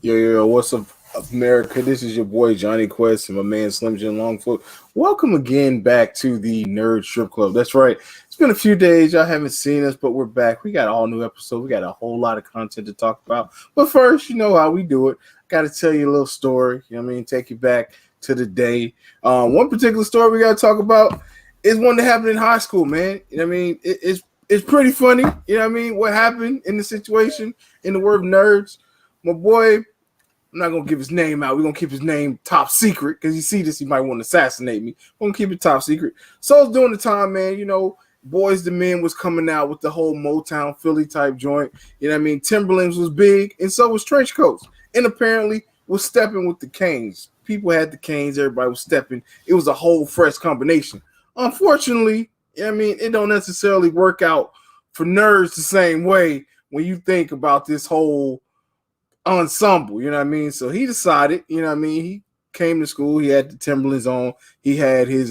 Yo, what's up, America? This is your boy Johnny Quest and my man Slim Jim Longfoot. Welcome again back to the Nerd Strip Club. That's right. It's been a few days. Y'all haven't seen us, but we're back. We got all new episodes. We got a whole lot of content to talk about. But first, you know how we do it. Got to tell you a little story. You know what I mean? Take you back to the day. One particular story we got to talk about is one that happened in high school, man. You know what I mean? It's pretty funny. You know what I mean? What happened in the situation, in the word nerds. My boy, I'm not going to give his name out. We're going to keep his name top secret because you see this, he might want to assassinate me. We're going to keep it top secret. So it was during the time, man, you know, Boys the Men was coming out with the whole Motown Philly type joint. You know what I mean? Timberlands was big, and so was trench coats. And apparently was stepping with the Canes. People had the Canes. Everybody was stepping. It was a whole fresh combination. Unfortunately, I mean, it don't necessarily work out for nerds the same way when you think about this whole ensemble, you know what I mean? So he decided, you know what I mean? He came to school, he had the Timberlands on, he had his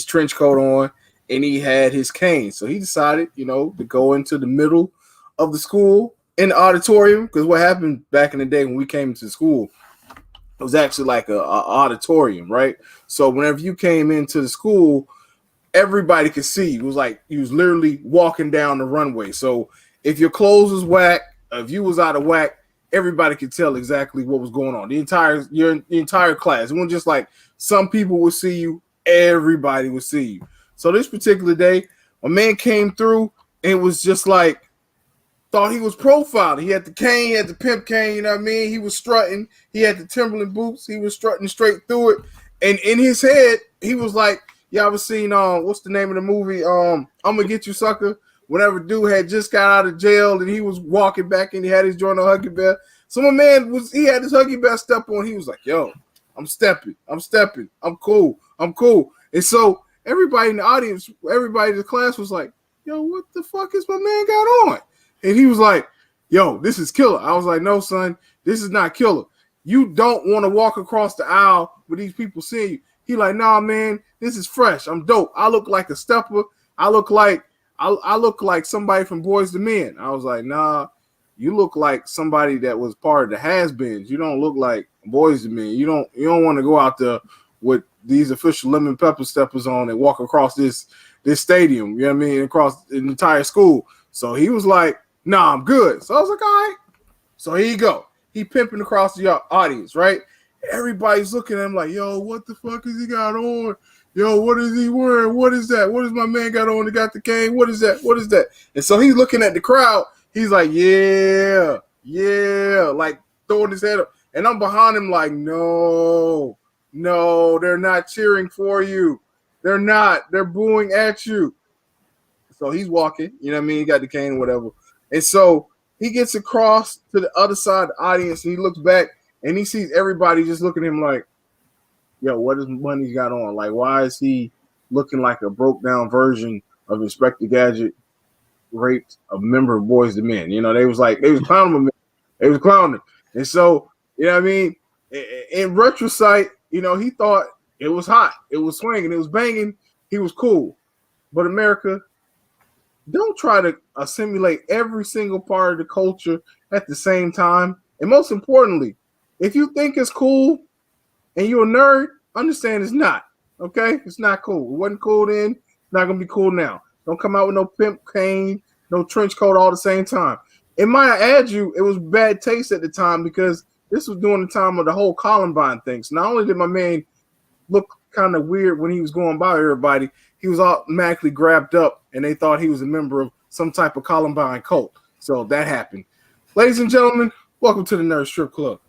trench coat on, and he had his cane. So he decided, you know, to go into the middle of the school in the auditorium, because what happened back in the day when we came to school, it was actually like a auditorium, right? So whenever you came into the school, everybody could see you. It was like you was literally walking down the runway. So if your clothes was whack, if you was out of whack, everybody could tell exactly what was going on. The entire class. It wasn't just like some people would see you, everybody would see you. So this particular day, a man came through and was just like, thought he was profiled. He had the cane, he had the pimp cane, you know what I mean? He was strutting. He had the Timberland boots. He was strutting straight through it. And in his head, he was like, y'all ever seen, what's the name of the movie? I'm Gonna Get You, Sucker. Whenever dude had just got out of jail and he was walking back and he had his joint on Huggy Bear. So my man he had his Huggy Bear step on. He was like, yo, I'm stepping. I'm cool. And so everybody in the audience, everybody in the class was like, yo, what the fuck is my man got on? And he was like, yo, this is killer. I was like, no, son, this is not killer. You don't want to walk across the aisle with these people seeing you. He like, nah, man, this is fresh. I'm dope. I look like a stepper. I look like somebody from Boys to Men. I was like, nah, you look like somebody that was part of the has-beens. You don't look like Boys to Men. You don't want to go out there with these official lemon pepper steppers on and walk across this stadium, you know what I mean, across the entire school. So he was like, nah, I'm good. So I was like, all right. So here you go. He pimping across the audience, right? Everybody's looking at him like, yo, what the fuck has he got on? Yo, what is he wearing? What is that? What does my man got on? He got the cane. What is that? And so he's looking at the crowd. He's like, yeah, like throwing his head up. And I'm behind him like, no, they're not cheering for you. They're not. They're booing at you. So he's walking, you know what I mean? He got the cane or whatever. And so he gets across to the other side of the audience and he looks back and he sees everybody just looking at him like, yo, what is Money's got on? Like, why is he looking like a broke down version of Inspector Gadget raped a member of Boys to Men? You know, they was clowning him. They was clowning him. And so, you know what I mean? In retrospect, you know, he thought it was hot. It was swinging. It was banging. He was cool. But America, don't try to assimilate every single part of the culture at the same time. And most importantly, if you think it's cool, and you're a nerd, understand it's not. Okay? It's not cool. It wasn't cool then. It's not going to be cool now. Don't come out with no pimp cane, no trench coat all at the same time. It might add you, it was bad taste at the time because this was during the time of the whole Columbine thing. So not only did my man look kind of weird when he was going by everybody, he was automatically grabbed up and they thought he was a member of some type of Columbine cult. So that happened. Ladies and gentlemen, welcome to the Nerd Strip Club.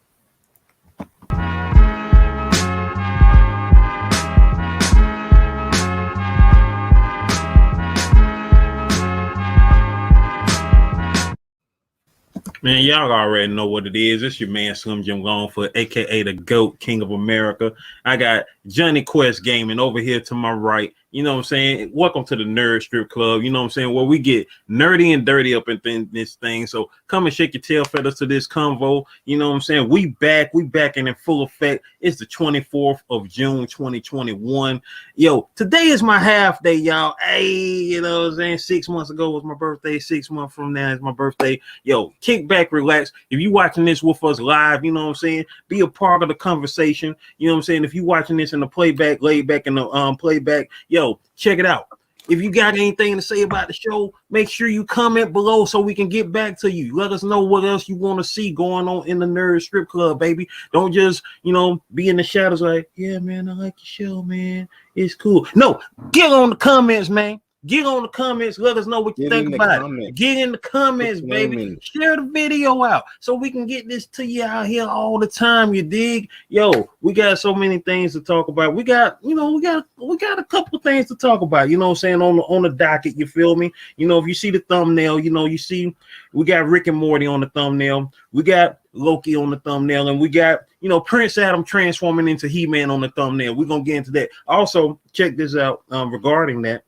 Man, y'all already know what it is. It's your man Slim Jim Longfoot, aka the GOAT, King of America. I got Johnny Quest Gaming over here to my right. You know what I'm saying? Welcome to the Nerd Strip Club. You know what I'm saying? Where we get nerdy and dirty up in this thing. So come and shake your tail feathers to this convo. You know what I'm saying? We back and in full effect. It's the 24th of June, 2021. Yo, today is my half day, y'all. Hey, you know what I'm saying? 6 months ago was my birthday. 6 months from now is my birthday. Yo, kick back, relax. If you watching this with us live, you know what I'm saying? Be a part of the conversation. You know what I'm saying? If you watching this in the playback, laid back in the playback, yo, check it out. If you got anything to say about the show, make sure you comment below so we can get back to you. Let us know what else you want to see going on in the Nerd Strip Club, baby. Don't just, you know, be in the shadows like, yeah, man, I like your show, man. It's cool. No, get on the comments, man. Get on the comments. Let us know what you think about it. Get in the comments, baby. Share the video out so we can get this to you out here all the time. You dig? Yo, we got so many things to talk about. We got a couple things to talk about. You know what I'm saying? On the docket. You feel me? You know, if you see the thumbnail, you know, you see we got Rick and Morty on the thumbnail. We got Loki on the thumbnail, and we got, you know, Prince Adam transforming into He-Man on the thumbnail. We're gonna get into that. Also, check this out regarding that.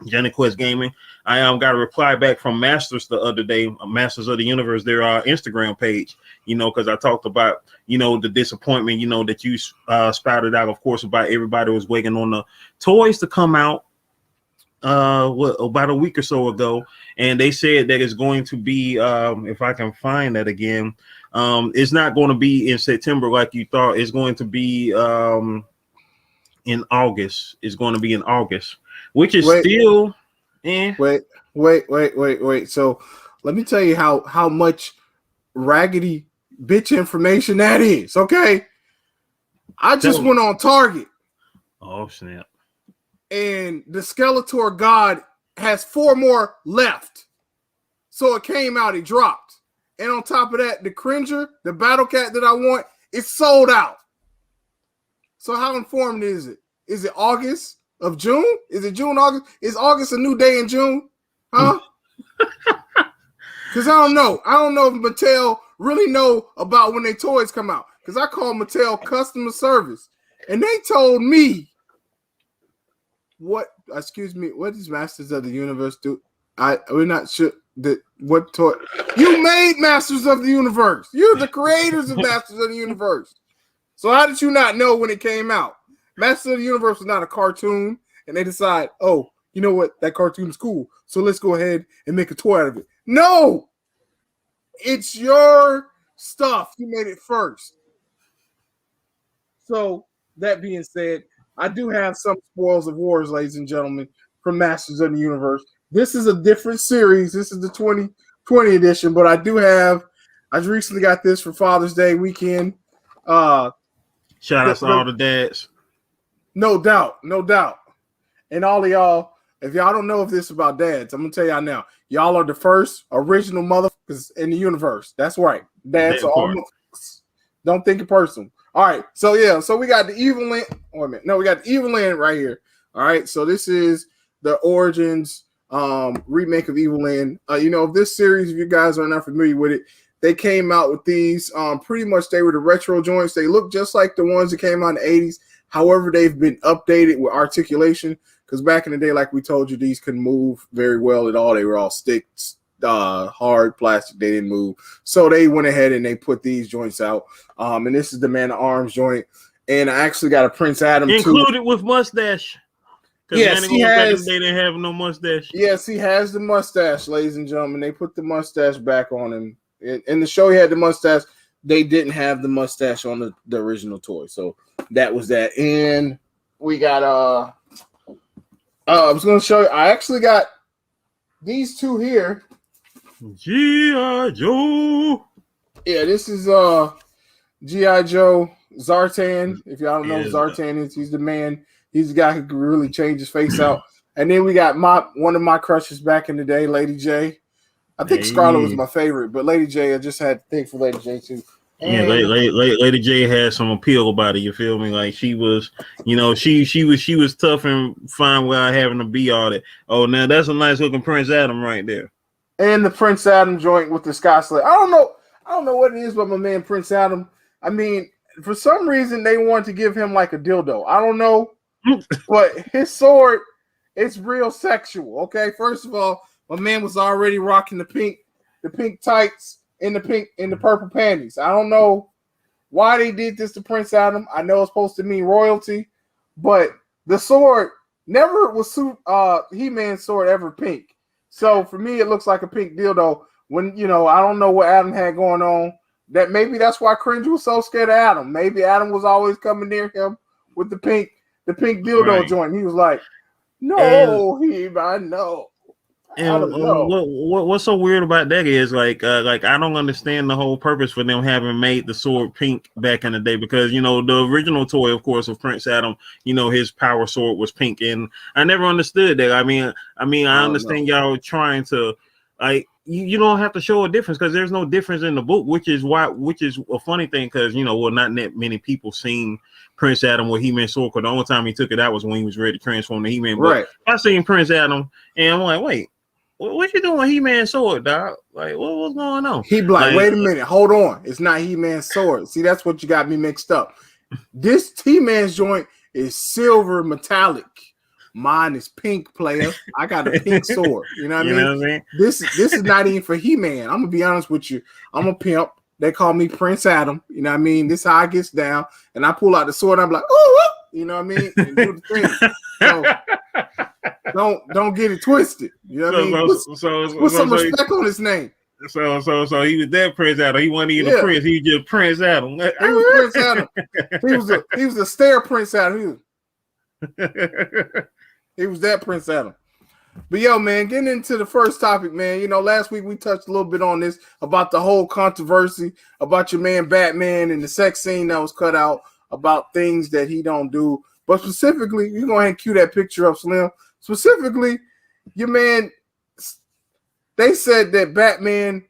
Johnny Quest Gaming. I got a reply back from Masters the other day, Masters of the Universe, their Instagram page, you know, because I talked about, you know, the disappointment, you know, that you spouted out, of course, about everybody was waiting on the toys to come out about a week or so ago, and they said that it's going to be if I can find that again, it's not going to be in September like you thought. It's going to be in August. It's going to be in August, which is still wait. So let me tell you how much raggedy bitch information that is. Okay, I just went on Target. Oh snap! And the Skeletor God has 4 more left. So it came out, it dropped. And on top of that, the Cringer, the Battle Cat that I want, it's sold out. So how informed is it? Is it August of June? Is it June, August? Is August a new day in June? Huh? Because I don't know. I don't know if Mattel really know about when their toys come out. Because I called Mattel customer service. And they told me, what does Masters of the Universe do? We're not sure that what toy you made. Masters of the Universe. You're the creators of Masters of the Universe. So how did you not know when it came out? Masters of the Universe was not a cartoon, and they decide, oh, you know what, that cartoon is cool, so let's go ahead and make a toy out of it. No, it's your stuff. You made it first. So that being said, I do have some spoils of wars, ladies and gentlemen, from Masters of the Universe. This is a different series. This is the 2020 edition, but I recently got this for Father's Day weekend. Shout out to all the dads. No doubt. And all of y'all, if y'all don't know if this is about dads, I'm gonna tell y'all now. Y'all are the first original motherfuckers in the universe. That's right. Dads are all motherfuckers. Don't think it personal. All right, so yeah, so we got the Evil Land. Wait a minute, no, we got the Evil Land right here. All right, so this is the Origins remake of Evil Land. You know, this series, if you guys are not familiar with it, they came out with these. Pretty much, they were the retro joints. They look just like the ones that came out in the 80s. However, they've been updated with articulation because back in the day, like we told you, these couldn't move very well at all. They were all sticks. Hard plastic, they didn't move, so they went ahead and they put these joints out. And this is the Man of Arms joint, and I actually got a Prince Adam included with mustache. Yes, he has. They didn't have no mustache. Yes, he has the mustache, ladies and gentlemen. They put the mustache back on him. In the show, he had the mustache. They didn't have the mustache on the original toy, so that was that. And we got I was going to show you. I actually got these two here. G.I. Joe. Yeah, this is G.I. Joe Zartan. If y'all don't know who Zartan is, he's the man. He's the guy who can really change his face out. And then we got one of my crushes back in the day, Lady J. I think Scarlet was my favorite, but Lady J, I just had to think for Lady J too. Yeah, Lady J had some appeal about it. You feel me? Like she was, you know, she was tough and fine without having to be all that. Oh, now that's a nice looking Prince Adam right there. And the Prince Adam joint with the Sky Sled. I don't know what it is, but my man Prince Adam. I mean, for some reason they wanted to give him like a dildo. I don't know. but his sword is real sexual. Okay, first of all, my man was already rocking the pink tights and the purple panties. I don't know why they did this to Prince Adam. I know it's supposed to mean royalty, but the sword never was He-Man's sword ever pink. So for me, it looks like a pink dildo. When I don't know what Adam had going on. That maybe that's why Cringe was so scared of Adam. Maybe Adam was always coming near him with the pink dildo joint. He was like, "No, He-Man, no." And what's so weird about that is like I don't understand the whole purpose for them having made the sword pink back in the day, because the original toy, of course, of Prince Adam, his power sword was pink, and I never understood that. I mean I understand y'all trying to you don't have to show a difference, because there's no difference in the book, which is a funny thing, because not that many people seen Prince Adam with He-Man sword, because the only time he took it out was when he was ready to transform to He-Man. Right. But I seen Prince Adam and I'm like, wait, what you doing with He-Man's sword, dog? Like, what's going on? He like, wait a minute, hold on. It's not He-Man's sword. See, that's what you got me mixed up. This He-Man's joint is silver metallic. Mine is pink, player. I got a pink sword. You know what I mean? This is not even for He-Man. I'm gonna be honest with you. I'm a pimp. They call me Prince Adam. You know what I mean? This is how I gets down. And I pull out the sword. I'm like, oh, you know what I mean? And do the thing. So, don't get it twisted. You know what I mean? Put some respect on his name. So he was that Prince Adam. He wasn't even a prince. He was just Prince Adam. He was Prince Adam. He was a stair Prince Adam. He was that Prince Adam. But yo, man, getting into the first topic, man. Last week we touched a little bit on this about the whole controversy about your man Batman and the sex scene that was cut out, about things that he don't do. But specifically, you go ahead and cue that picture up, Slim. Specifically, your man, they said that Batman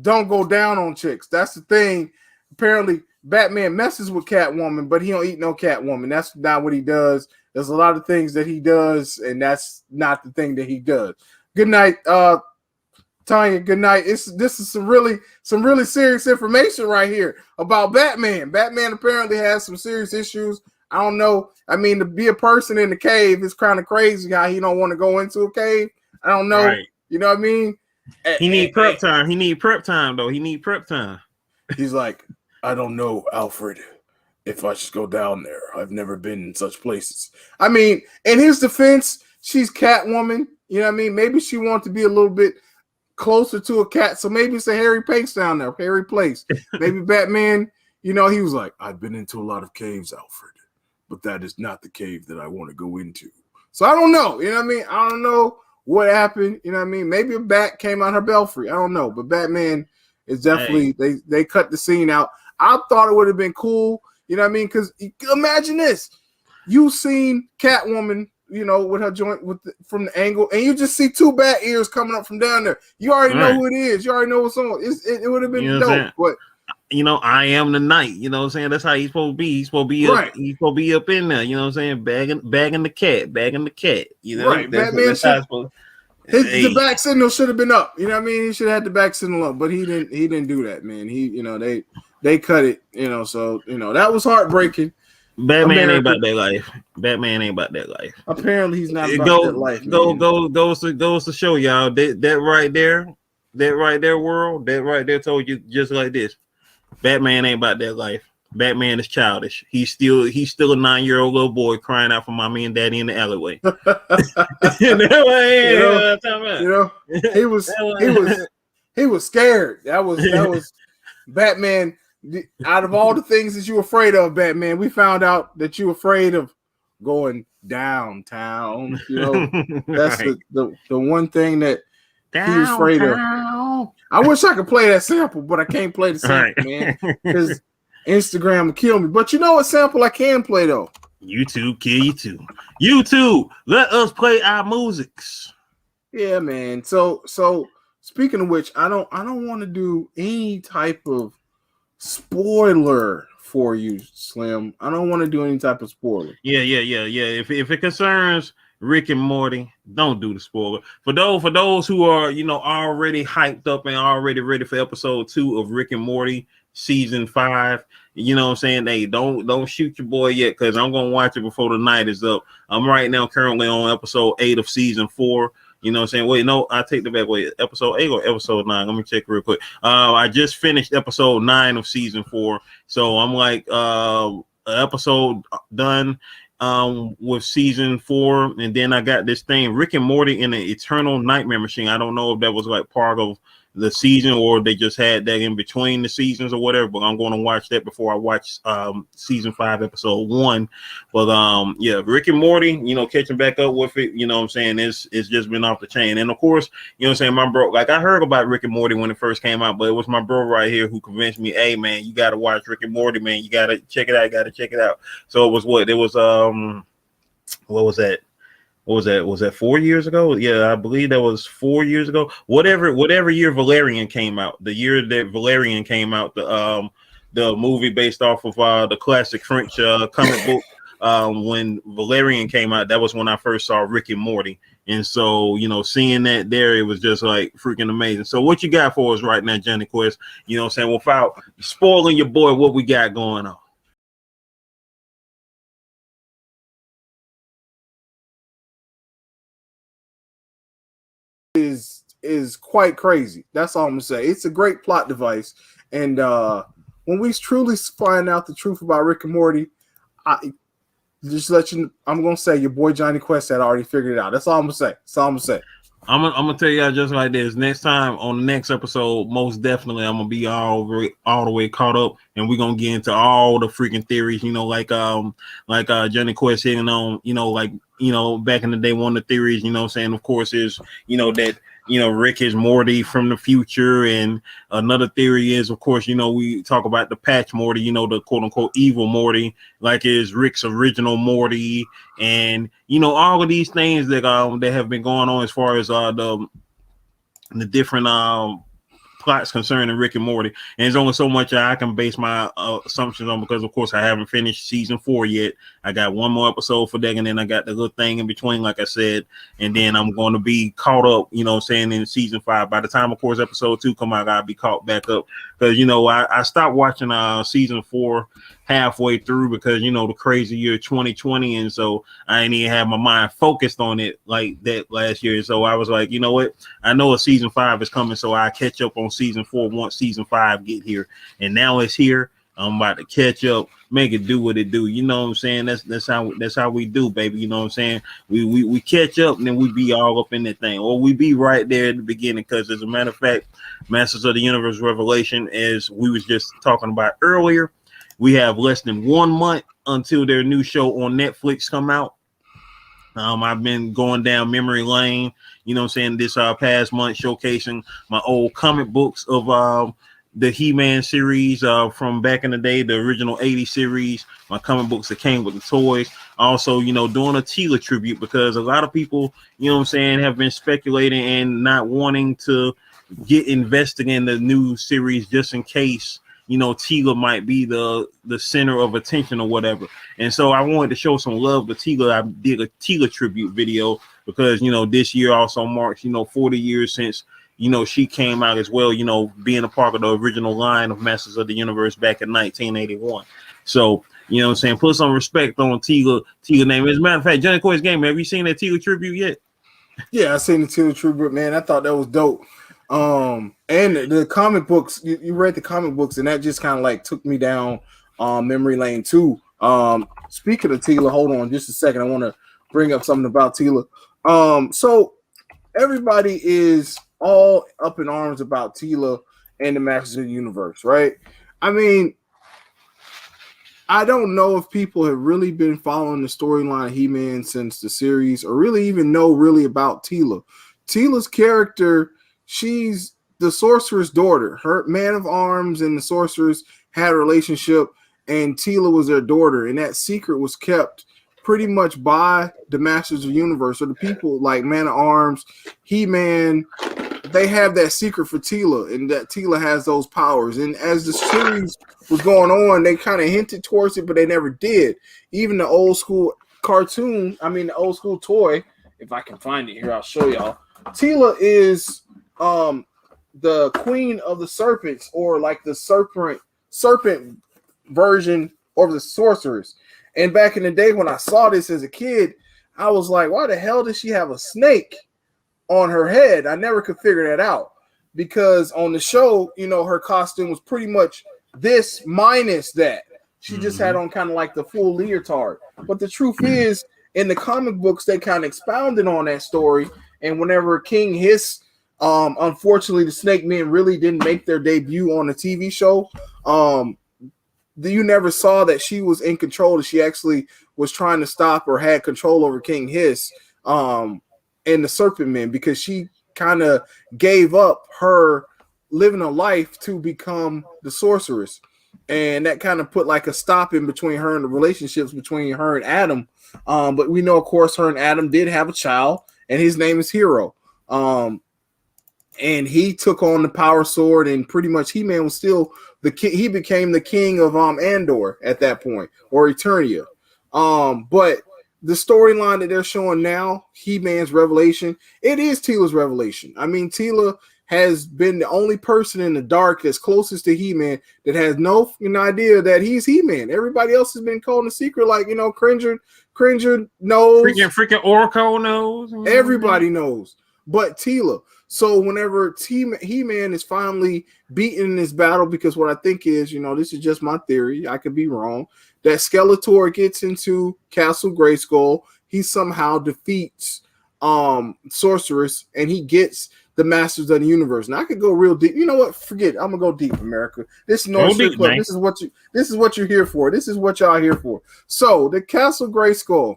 don't go down on chicks. That's the thing. Apparently, Batman messes with Catwoman, but he don't eat no Catwoman. That's not what he does. There's a lot of things that he does, and that's not the thing that he does. Good night, Tanya. Good night. This is some really serious information right here about Batman. Batman apparently has some serious issues. I don't know. I mean, to be a person in the cave is kind of crazy how he don't want to go into a cave. I don't know. Right. You know what I mean? He need prep time. He need prep time, though. He need prep time. He's like, I don't know, Alfred, if I should go down there. I've never been in such places. I mean, in his defense, she's Catwoman. You know what I mean? Maybe she wants to be a little bit closer to a cat. So maybe it's a hairy place down there, hairy place. Maybe Batman, he was like, I've been into a lot of caves, Alfred, but that is not the cave that I want to go into. So I don't know. You know what I mean? I don't know what happened. You know what I mean? Maybe a bat came out her belfry. I don't know. But Batman is definitely, they cut the scene out. I thought it would have been cool. You know what I mean? Because imagine this. You seen Catwoman, with her joint from the angle, and you just see two bat ears coming up from down there. You already know who it is. You already know what's on. It would have been dope. But I am the knight. You know what I'm saying? That's how he's supposed to be. He's supposed to be up, he's supposed to be up in there. You know what I'm saying? Bagging the cat. You know, right? Batman the back signal should have been up. You know what I mean? He should have had the back signal up, but he didn't do that, man. They cut it, so that was heartbreaking. Batman ain't about that life. Batman ain't about that life. Apparently he's not about that life. Goes to show y'all that right there world, that right there told you just like this. Batman ain't about that life. Batman is childish. He's still a 9-year-old little boy crying out for mommy and daddy in the alleyway. He was scared. That was Batman. Out of all the things that you're afraid of, Batman, we found out that you're afraid of going downtown. That's right. the one thing that he was afraid of. I wish I could play that sample, but I can't play the sample, man, because Instagram will kill me. But you know what sample I can play though? YouTube kill you too. YouTube, let us play our musics. Yeah, man. So speaking of which, I don't want to do any type of spoiler for you, Slim. I don't want to do any type of spoiler. Yeah. If it concerns Rick and Morty, don't do the spoiler. For those who are already hyped up and already ready for episode 2 of Rick and Morty, season 5. You know what I'm saying? Hey, don't shoot your boy yet, because I'm gonna watch it before the night is up. I'm right now currently on episode 8 of season 4. You know what I'm saying? Wait, no, I take the back. Wait, episode 8 or episode 9? Let me check real quick. I just finished episode 9 of season 4, so I'm like episode done with season 4, and then I got this thing, Rick and Morty in the Eternal Nightmare Machine. I don't know if that was like part of the season or they just had that in between the seasons or whatever, but I'm going to watch that before I watch season 5 episode 1. But yeah, Rick and Morty, you know, catching back up with it, you know what I'm saying, it's just been off the chain. And of course, you know what I'm saying, my bro, like I heard about Rick and Morty when it first came out, but it was my bro right here who convinced me, hey man, you got to watch Rick and Morty, man, you got to check it out. So it was what was that? What was that? Was that 4 years ago? Yeah, I believe that was 4 years ago. Whatever year Valerian came out, the year that Valerian came out, the movie based off of the classic French comic book. When Valerian came out, that was when I first saw Rick and Morty. And so, you know, seeing that there, it was just like freaking amazing. So what you got for us right now, Johnny Quest? You know what I'm saying? Without spoiling your boy, what we got going on? Is quite crazy. That's all I'm gonna say. It's a great plot device, and when we truly find out the truth about Rick and Morty, I just let you. I'm gonna say your boy Johnny Quest had already figured it out. That's all I'm gonna say. That's all I'm gonna say. I'm gonna tell y'all just like this. Next time on the next episode, most definitely I'm gonna be all the way caught up, and we're gonna get into all the freaking theories. You know, like Johnny Quest hitting on, you know, like, you know, back in the day, one of the theories, you know what I'm saying, of course, is, you know, that, you know, Rick is Morty from the future. And another theory is, of course, you know, we talk about the patch Morty, you know, the quote unquote evil Morty, like is Rick's original Morty. And, you know, all of these things that have been going on as far as the different plots concerning Rick and Morty. And there's only so much I can base my assumptions on, because of course I haven't finished season 4 yet. I got one more episode for that, and then I got the little thing in between, like I said, and then I'm going to be caught up, you know what I'm saying, in season 5. By the time, of course, episode 2 come out, I'll be caught back up, because, you know, I stopped watching season 4 halfway through, because, you know, the crazy year 2020, and so I didn't even have my mind focused on it like that last year. So I was like, you know what, I know a season 5 is coming, so I catch up on season 4 once season 5 get here. And now it's here. I'm about to catch up, make it do what it do. You know what I'm saying? That's how we do, baby. You know what I'm saying? We catch up, and then we be all up in that thing, or we be right there at the beginning. Because as a matter of fact, Masters of the Universe Revelation, as we was just talking about earlier, we have less than 1 month until their new show on Netflix come out. I've been going down memory lane, you know what I'm saying, this past month, showcasing my old comic books of the He-Man series from back in the day, the original 80 series, my comic books that came with the toys. Also, you know, doing a Tila tribute, because a lot of people, you know what I'm saying, have been speculating and not wanting to get invested in the new series, just in case, you know, Tila might be the center of attention or whatever. And so I wanted to show some love to Tila. I did a Tila tribute video, because, you know, this year also marks, you know, 40 years since, you know, she came out as well, you know, being a part of the original line of Masters of the Universe back in 1981. So, you know what I'm saying, put some respect on Tila name. As a matter of fact, Johnny Quest Gaming, have you seen that Tila tribute yet? Yeah, I seen the Tila tribute, man. I thought that was dope. And the comic books, you read the comic books, and that just kind of like took me down memory lane too. Speaking of Tila, hold on just a second. I want to bring up something about Tila. So everybody is all up in arms about Tila and the Masters of the Universe, right? I mean, I don't know if people have really been following the storyline of He-Man since the series, or really even know really about Tila. Tila's character, she's the sorcerer's daughter. Her man of arms and the sorceress had a relationship, and Tila was their daughter, and that secret was kept pretty much by the Masters of the Universe, or the people like Man of Arms, He-Man. They have that secret for Tila, and that Tila has those powers. And as the series was going on, they kind of hinted towards it, but they never did. Even the old school cartoon, the old school toy, if I can find it here, I'll show y'all. Tila is the queen of the serpents, or like the serpent serpent version of the sorceress. And back in the day when I saw this as a kid, I was like, why the hell does she have a snake on her head? I never could figure that out, because on the show, you know, her costume was pretty much this minus that. She just had on kind of like the full leotard. But the truth is, in the comic books, they kind of expounded on that story. And whenever King Hiss, unfortunately, the Snake Men really didn't make their debut on the TV show. You never saw that she was in control, that she actually was trying to stop or had control over King Hiss and the Serpent Men, because she kind of gave up her living a life to become the sorceress. And that kind of put like a stop in between her and the relationships between her and Adam. But we know, of course, her and Adam did have a child, and his name is H.E.R. And he took on the power sword, and pretty much He-Man was still the king. He became the king of Andor at that point, or Eternia. But the storyline that they're showing now, He-Man's revelation, it is Teela's revelation. I mean, Teela has been the only person in the dark that's closest to He-Man that has no idea that he's He-Man. Everybody else has been called in secret, like, you know, Cringer knows. Freaking Oracle knows. Everybody knows. But Teela. So whenever He-Man is finally beaten in this battle, because what I think is, you know, this is just my theory, I could be wrong, that Skeletor gets into Castle Grayskull, he somehow defeats Sorceress, and he gets the Masters of the Universe. Now I could go real deep. You know what? Forget it. I'm gonna go deep, America. This is North Street Club. This is what you're here for. This is what y'all here for. So the Castle Grayskull,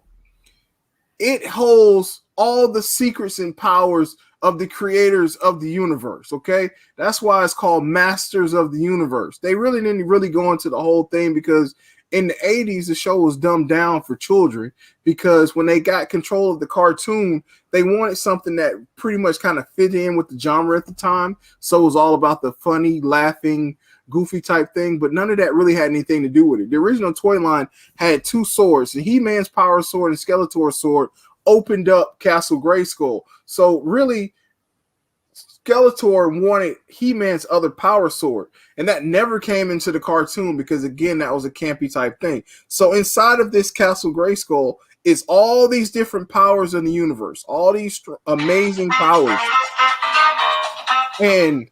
it holds all the secrets and powers of the creators of the universe. Okay, that's why it's called Masters of the Universe. They really didn't go into the whole thing, because in the 80s, the show was dumbed down for children, because when they got control of the cartoon, they wanted something that pretty much kind of fit in with the genre at the time. So it was all about the funny, laughing, goofy type thing, but none of that really had anything to do with it. The original toy line had two swords, and He-Man's power sword and Skeletor's sword opened up Castle Grayskull. So really, Skeletor wanted He-Man's other power sword, and that never came into the cartoon, because again, that was a campy type thing. So inside of this Castle Grayskull is all these different powers in the universe, all these amazing powers. And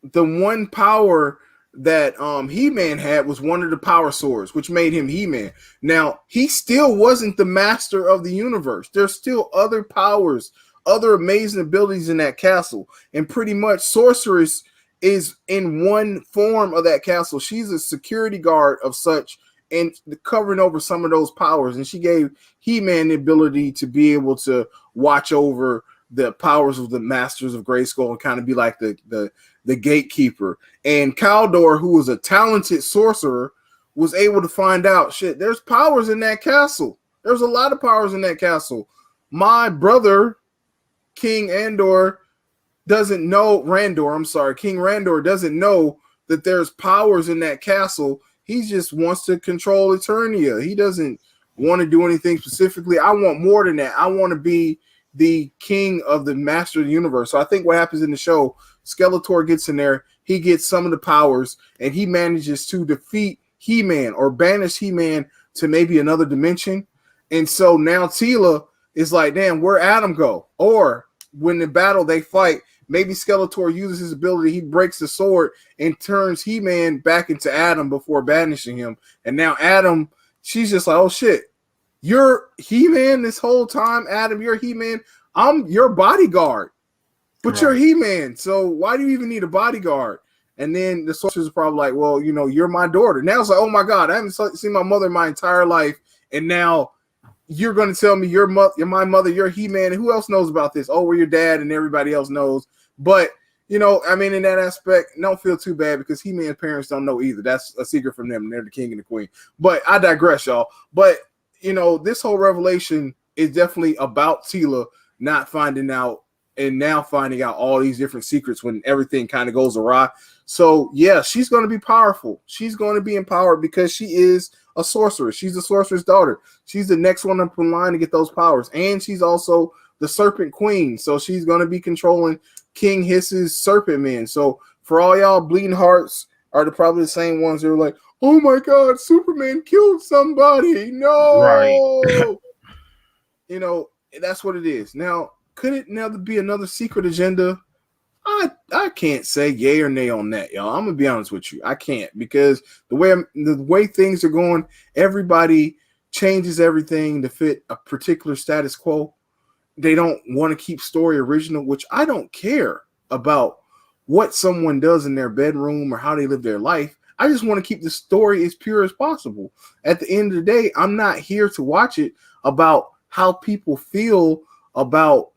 the one power that He-Man had was one of the power swords, which made him He-Man. Now, he still wasn't the master of the universe. There's still other powers, other amazing abilities in that castle, and pretty much Sorceress is in one form of that castle. She's a security guard of such, and covering over some of those powers, and she gave He-Man the ability to be able to watch over the powers of the Masters of Grayskull and kind of be like the gatekeeper. And Kaldor, who was a talented sorcerer, was able to find out, shit, there's powers in that castle. There's a lot of powers in that castle. My brother King Randor doesn't know that there's powers in that castle. He just wants to control Eternia. He doesn't want to do anything specifically. I want more than that. I want to be the king of the Master of the Universe. So I think what happens in the show, Skeletor gets in there, he gets some of the powers, and he manages to defeat He-Man or banish He-Man to maybe another dimension. And so now Teela is like, damn, where Adam go? Or when the battle they fight, maybe Skeletor uses his ability, he breaks the sword and turns He-Man back into Adam before banishing him. And now Adam, she's just like, oh shit, you're He-Man this whole time, Adam, you're He-Man. I'm your bodyguard, but right, you're He-Man. So why do you even need a bodyguard? And then the sorceress is probably like, well, you know, you're my daughter. Now it's like, oh my God, I haven't seen my mother my entire life. And now you're going to tell me you're my mother, you're He-Man, and who else knows about this? Oh, we're your dad, and everybody else knows. But, you know, I mean, in that aspect, don't feel too bad, because He-Man's parents don't know either. That's a secret from them. They're the king and the queen. But I digress, y'all. But, you know, this whole revelation is definitely about Teela not finding out, and now finding out all these different secrets when everything kind of goes awry. So, yeah, she's going to be powerful. She's going to be empowered because she is a sorceress. She's a sorcerer's daughter. She's the next one up in line to get those powers. And she's also the Serpent Queen. So she's going to be controlling King Hiss's Serpent Men. So for all y'all bleeding hearts are probably the same ones that are like, oh my God, Superman killed somebody. Right. No. You know, that's what it is. Now, could it now be another secret agenda? I can't say yay or nay on that, y'all. I'm gonna be honest with you. I can't, because the way things are going, everybody changes everything to fit a particular status quo. They don't want to keep story original, which I don't care about what someone does in their bedroom or how they live their life. I just want to keep the story as pure as possible. At the end of the day, I'm not here to watch it about how people feel about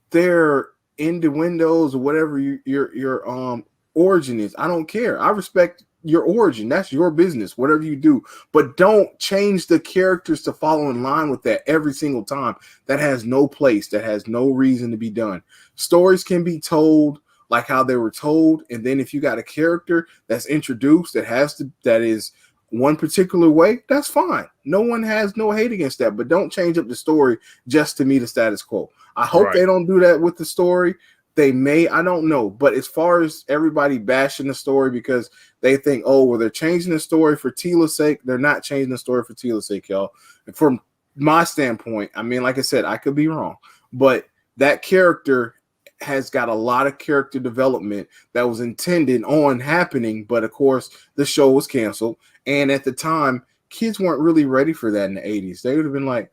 their innuendos or whatever your origin is. I don't care. I respect your origin. That's your business, whatever you do. But don't change the characters to follow in line with that every single time. That has no place. That has no reason to be done. Stories can be told like how they were told, and then if you got a character that's introduced that is one particular way, that's fine. No one has no hate against that, but don't change up the story just to meet a status quo. I hope they don't do that with the story. They may, I don't know. But as far as everybody bashing the story because they think, oh, well, they're changing the story for Tila's sake, they're not changing the story for Tila's sake, y'all. And from my standpoint, I mean, like I said, I could be wrong, but that character has got a lot of character development that was intended on happening, but of course the show was canceled, and at the time kids weren't really ready for that in the 80s. They would have been like,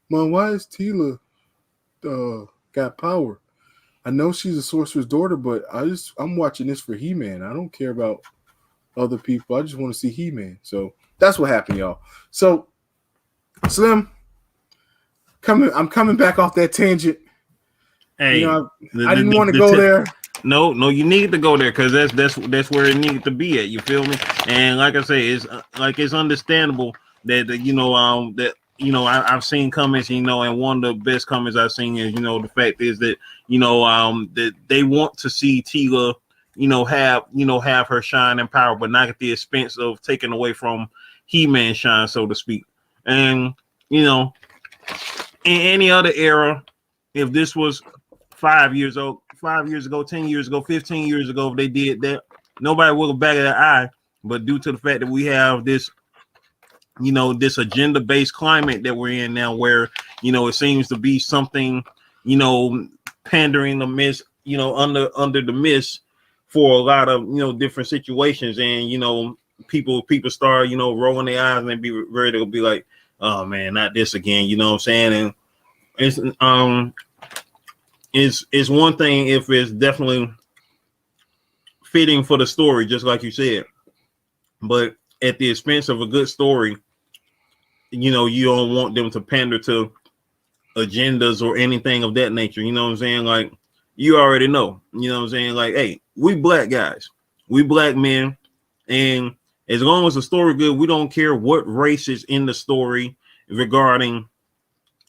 Mom, why is Tila got power? I know she's a sorcerer's daughter, but I'm watching this for He-Man. I don't care about other people. I just want to see He-Man. So that's what happened, y'all. So Slim, I'm coming back off that tangent. Hey, you know, I didn't want to go there. No, you need to go there because that's where it needs to be at. You feel me? And like I say, it's understandable that I've seen comments, and one of the best comments I've seen is the fact is that that they want to see Tila have her shine and power, but not at the expense of taking away from He-Man shine, so to speak. And in any other era, if this was 5 years ago, 10 years ago, 15 years ago, if they did that, nobody would have back of their eye. But due to the fact that we have this, this agenda-based climate that we're in now, where it seems to be something, pandering the mist, under the mist for a lot of different situations, and people start rolling their eyes and be ready to be like, oh man, not this again. You know what I'm saying? And it's one thing if it's definitely fitting for the story, just like you said, but at the expense of a good story, you don't want them to pander to agendas or anything of that nature. You know what I'm saying? Like, you already know, what I'm saying? Like, hey, we black guys, we black men, and as long as the story good, we don't care what race is in the story regarding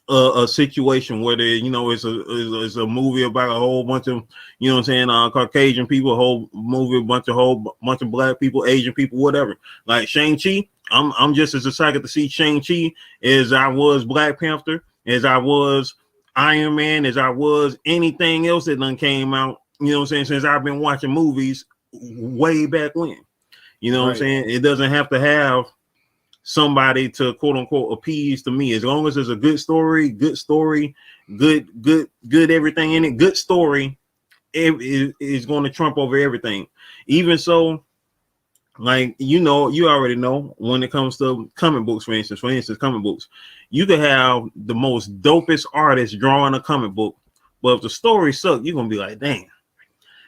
a situation, whether it's a movie about a whole bunch of Caucasian people, a whole movie, a bunch of black people, Asian people, whatever. Like Shang-Chi, I'm just as excited to see Shang-Chi as I was Black Panther, as I was Iron Man, as I was anything else that done came out, since I've been watching movies way back when. What I'm saying? It doesn't have to have somebody to quote unquote appease to me. As long as there's a good story, good everything in it, good story, it is going to trump over everything. Even so, like, you already know, when it comes to comic books, for instance, comic books, you could have the most dopest artist drawing a comic book, but if the story sucks, you're gonna be like, dang.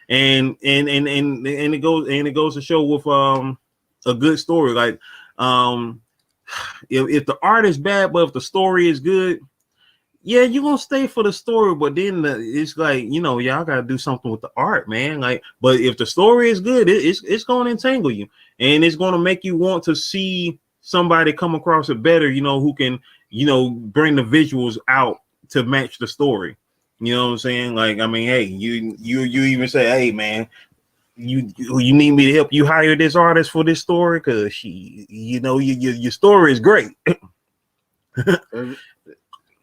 And it goes to show with a good story, like if the art is bad, but if the story is good, yeah, you're gonna stay for the story. But then it's like, y'all gotta do something with the art, man. Like, but if the story is good, it's gonna entangle you, and it's gonna make you want to see somebody come across it better, who can bring the visuals out to match the story. You know what I'm saying? Like, I mean, hey, you even say, hey man, you need me to help you hire this artist for this story because your story is great.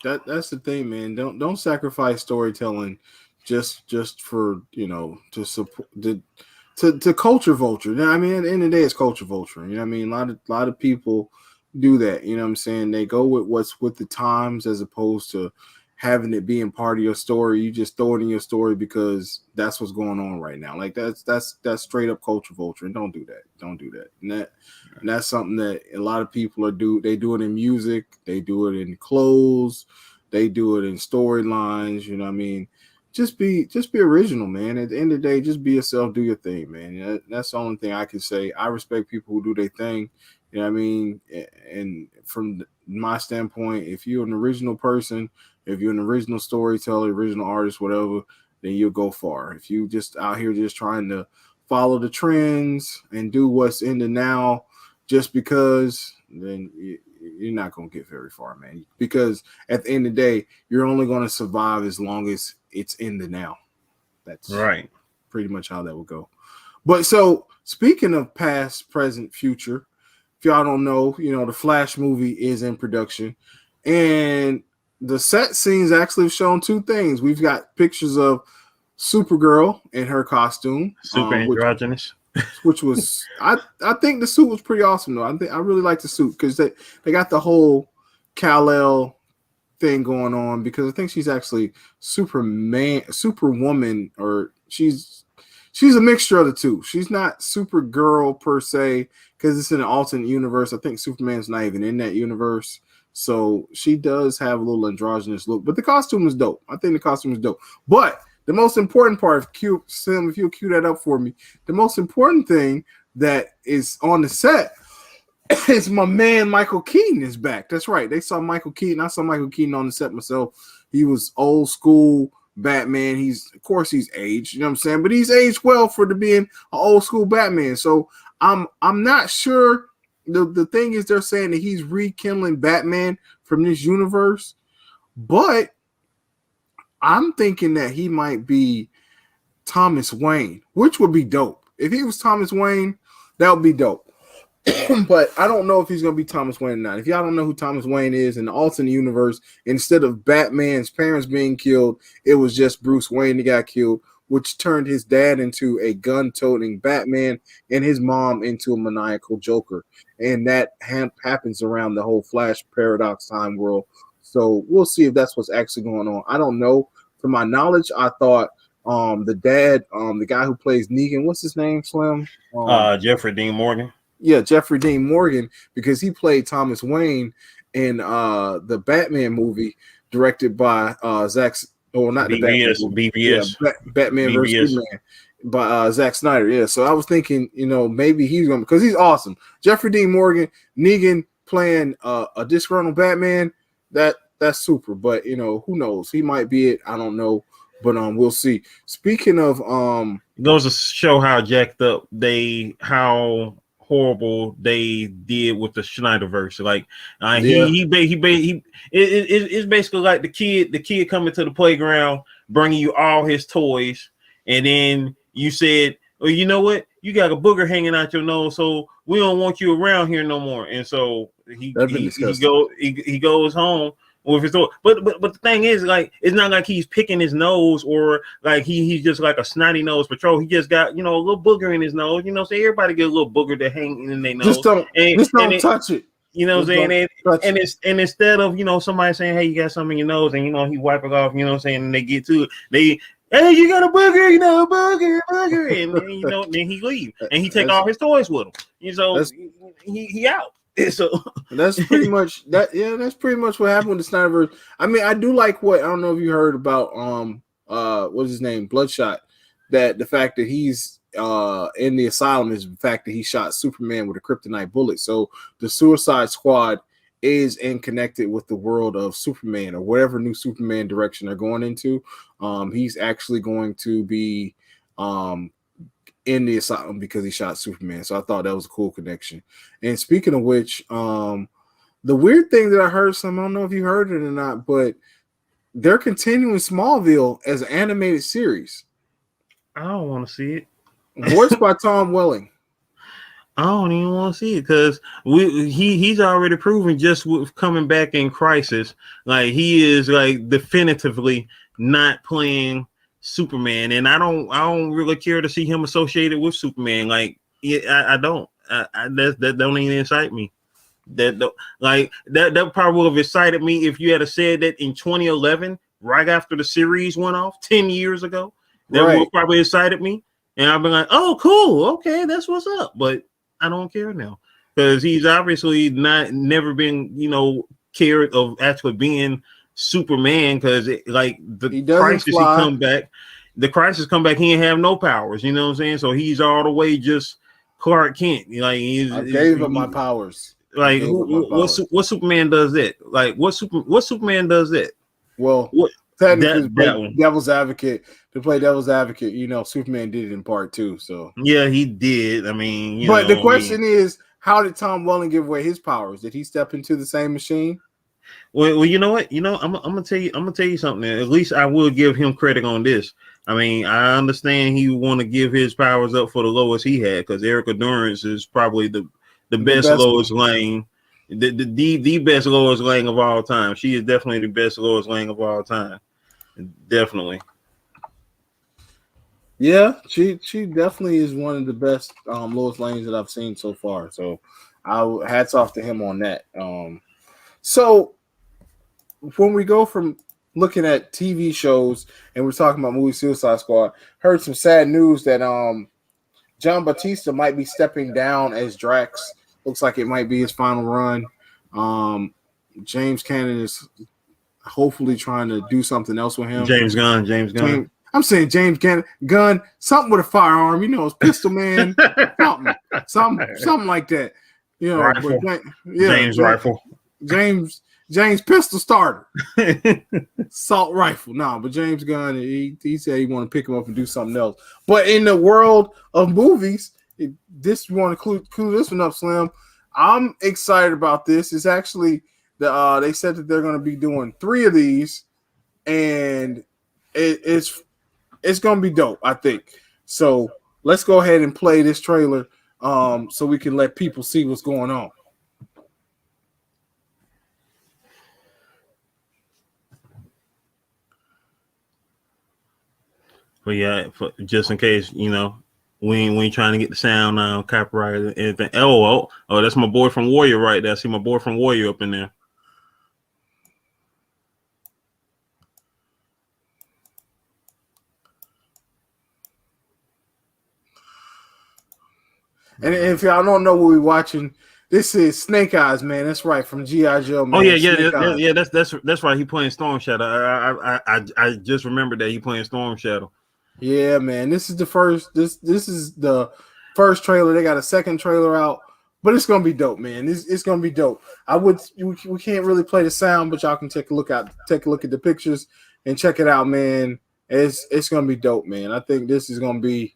That's the thing, man. Don't sacrifice storytelling just for to support. to culture vulture. You know what I mean, at the end of the day, it's culture vulture. You know what I mean? A lot of people do that. You know what I'm saying? They go with what's with the times as opposed to having it being part of your story. You just throw it in your story because that's what's going on right now. Like that's straight up culture vulture. And don't do that. Don't do that. And that's something that a lot of people they do it in music, they do it in clothes, they do it in storylines. You know what I mean? Just be original, man. At the end of the day, just be yourself, do your thing, man. That's the only thing I can say. I respect people who do their thing. You know what I mean? And from my standpoint, if you're an original person, if you're an original storyteller, original artist, whatever, then you'll go far. If you just out here just trying to follow the trends and do what's in the now just because, then you're not going to get very far, man. Because at the end of the day, you're only going to survive as long as it's in the now. That's right. Pretty much how that will go. But so speaking of past, present, future, if y'all don't know, you know, the Flash movie is in production, and the set scenes actually have shown two things. We've got pictures of Supergirl in her costume, super androgynous, which was I think the suit was pretty awesome though. I really like the suit because they got the whole Kal-El thing going on, because I think she's actually Superwoman, or she's a mixture of the two. She's not Supergirl per se because it's in an alternate universe. I think Superman's not even in that universe, so she does have a little androgynous look. But the costume is dope. I think the costume is dope. But the most important part, Sim, if you'll cue that up for me, the most important thing that is on the set is my man Michael Keaton is back. That's right. They saw Michael Keaton. I saw Michael Keaton on the set myself. He was old school Batman. Of course he's aged, you know what I'm saying? But he's aged well for being an old school Batman. So I'm not sure. The thing is, they're saying that he's rekindling Batman from this universe, but I'm thinking that he might be Thomas Wayne, which would be dope. If he was Thomas Wayne, that would be dope. But I don't know if he's going to be Thomas Wayne or not. If y'all don't know who Thomas Wayne is in the alternate universe, instead of Batman's parents being killed, it was just Bruce Wayne that got killed, which turned his dad into a gun-toting Batman and his mom into a maniacal Joker. And that happens around the whole Flash paradox time world. So we'll see if that's what's actually going on. I don't know. From my knowledge, I thought the dad, the guy who plays Negan, what's his name, Slim? Jeffrey Dean Morgan. Yeah, Jeffrey Dean Morgan, because he played Thomas Wayne in the Batman movie directed by Zack, or not the Batman movie. BBS. Yeah, Batman vs. Superman by Zack Snyder. Yeah, so I was thinking, you know, maybe he's going to, because he's awesome. Jeffrey Dean Morgan, Negan playing a disgruntled Batman, that's super. But, you know, who knows? He might be it. I don't know. But we'll see. Speaking of it goes to show how jacked up how horrible they did with the Snyderverse. Like it's basically like the kid coming to the playground bringing you all his toys, and then you said, well, you know what, you got a booger hanging out your nose, so we don't want you around here no more. And so he goes home with his toy. But the thing is, like, it's not like he's picking his nose, or like he's just like a snotty nose patrol. He just got, you know, a little booger in his nose. You know, so everybody get a little booger to hang in their nose. Just don't touch it. You know what I'm saying? And instead of, you know, somebody saying, hey, you got something in your nose, and, you know, he wipe it off, you know what I'm saying, and they get to it, hey, you got a booger, you know, booger, and then, you know, then he leave, and he take all his toys with him. You know, he out. So that's pretty much that. Yeah, that's pretty much what happened with the Snyderverse. I mean, I do like I don't know if you heard about what's his name, Bloodshot, that the fact that he's in the asylum is the fact that he shot Superman with a kryptonite bullet. So the Suicide Squad is connected with the world of Superman, or whatever new Superman direction they're going into. He's actually going to be in the asylum because he shot Superman. So I thought that was a cool connection. And speaking of which, the weird thing that I heard, I don't know if you heard it or not, but they're continuing Smallville as an animated series. I don't want to see it. Voiced by Tom Welling. I don't even want to see it because he's already proven just with coming back in Crisis, like he is like definitively not playing Superman, and I don't really care to see him associated with Superman. Like, yeah, I don't. That don't even excite me. That probably would have excited me if you had said that in 2011, right after the series went off 10 years ago. That would probably excited me, and I've been like, oh, cool, okay, that's what's up. But I don't care now because he's obviously never been, cared of actually being Superman, because like the crisis the crisis come back, he ain't have no powers, you know what I'm saying? So he's all the way just Clark Kent. Like, I gave him my powers. Like, what Superman does that? Like, what Superman does that? Well, technically, devil's advocate, to play devil's advocate, Superman did it in part 2. So yeah, he did. I mean, but the question is, how did Tom Welling give away his powers? Did he step into the same machine? Well, you know what? I'm gonna tell you something. At least I will give him credit on this. I mean, I understand he want to give his powers up for the lowest he had, because Erica Durance is probably the best Lois Lane, the best Lois Lane of all time. She is definitely the best Lois Lane of all time. Definitely. Yeah, she definitely is one of the best Lois Lanes that I've seen so far. So hats off to him on that. So when we go from looking at TV shows and we're talking about movie Suicide Squad, heard some sad news that John Bautista might be stepping down as Drax. Looks like it might be his final run. James Cannon is hopefully trying to do something else with him. James Gunn. I'm saying James Gunn, something with a firearm, his pistol man, something like that. Rifle. James Rifle. James pistol starter. Assault rifle. No, but James Gunn, he said he want to pick him up and do something else. But in the world of movies, you want to clue this one up, Slim. I'm excited about this. It's actually they said that they're going to be doing 3 of these, and it's going to be dope, I think. So let's go ahead and play this trailer so we can let people see what's going on. But yeah, just in case, we ain't trying to get the sound copyrighted or anything. Oh, that's my boy from Warrior right there. I see my boy from Warrior up in there. And if y'all don't know what we're watching, this is Snake Eyes, man. That's right, from G.I. Joe, man. Oh yeah. That's right. He playing Storm Shadow. I just remembered that he playing Storm Shadow. Yeah, man. This is the first. This is the first trailer. They got a second trailer out, but it's gonna be dope, man. It's gonna be dope. We can't really play the sound, but y'all can take a look at the pictures and check it out, man. It's gonna be dope, man. I think this is gonna be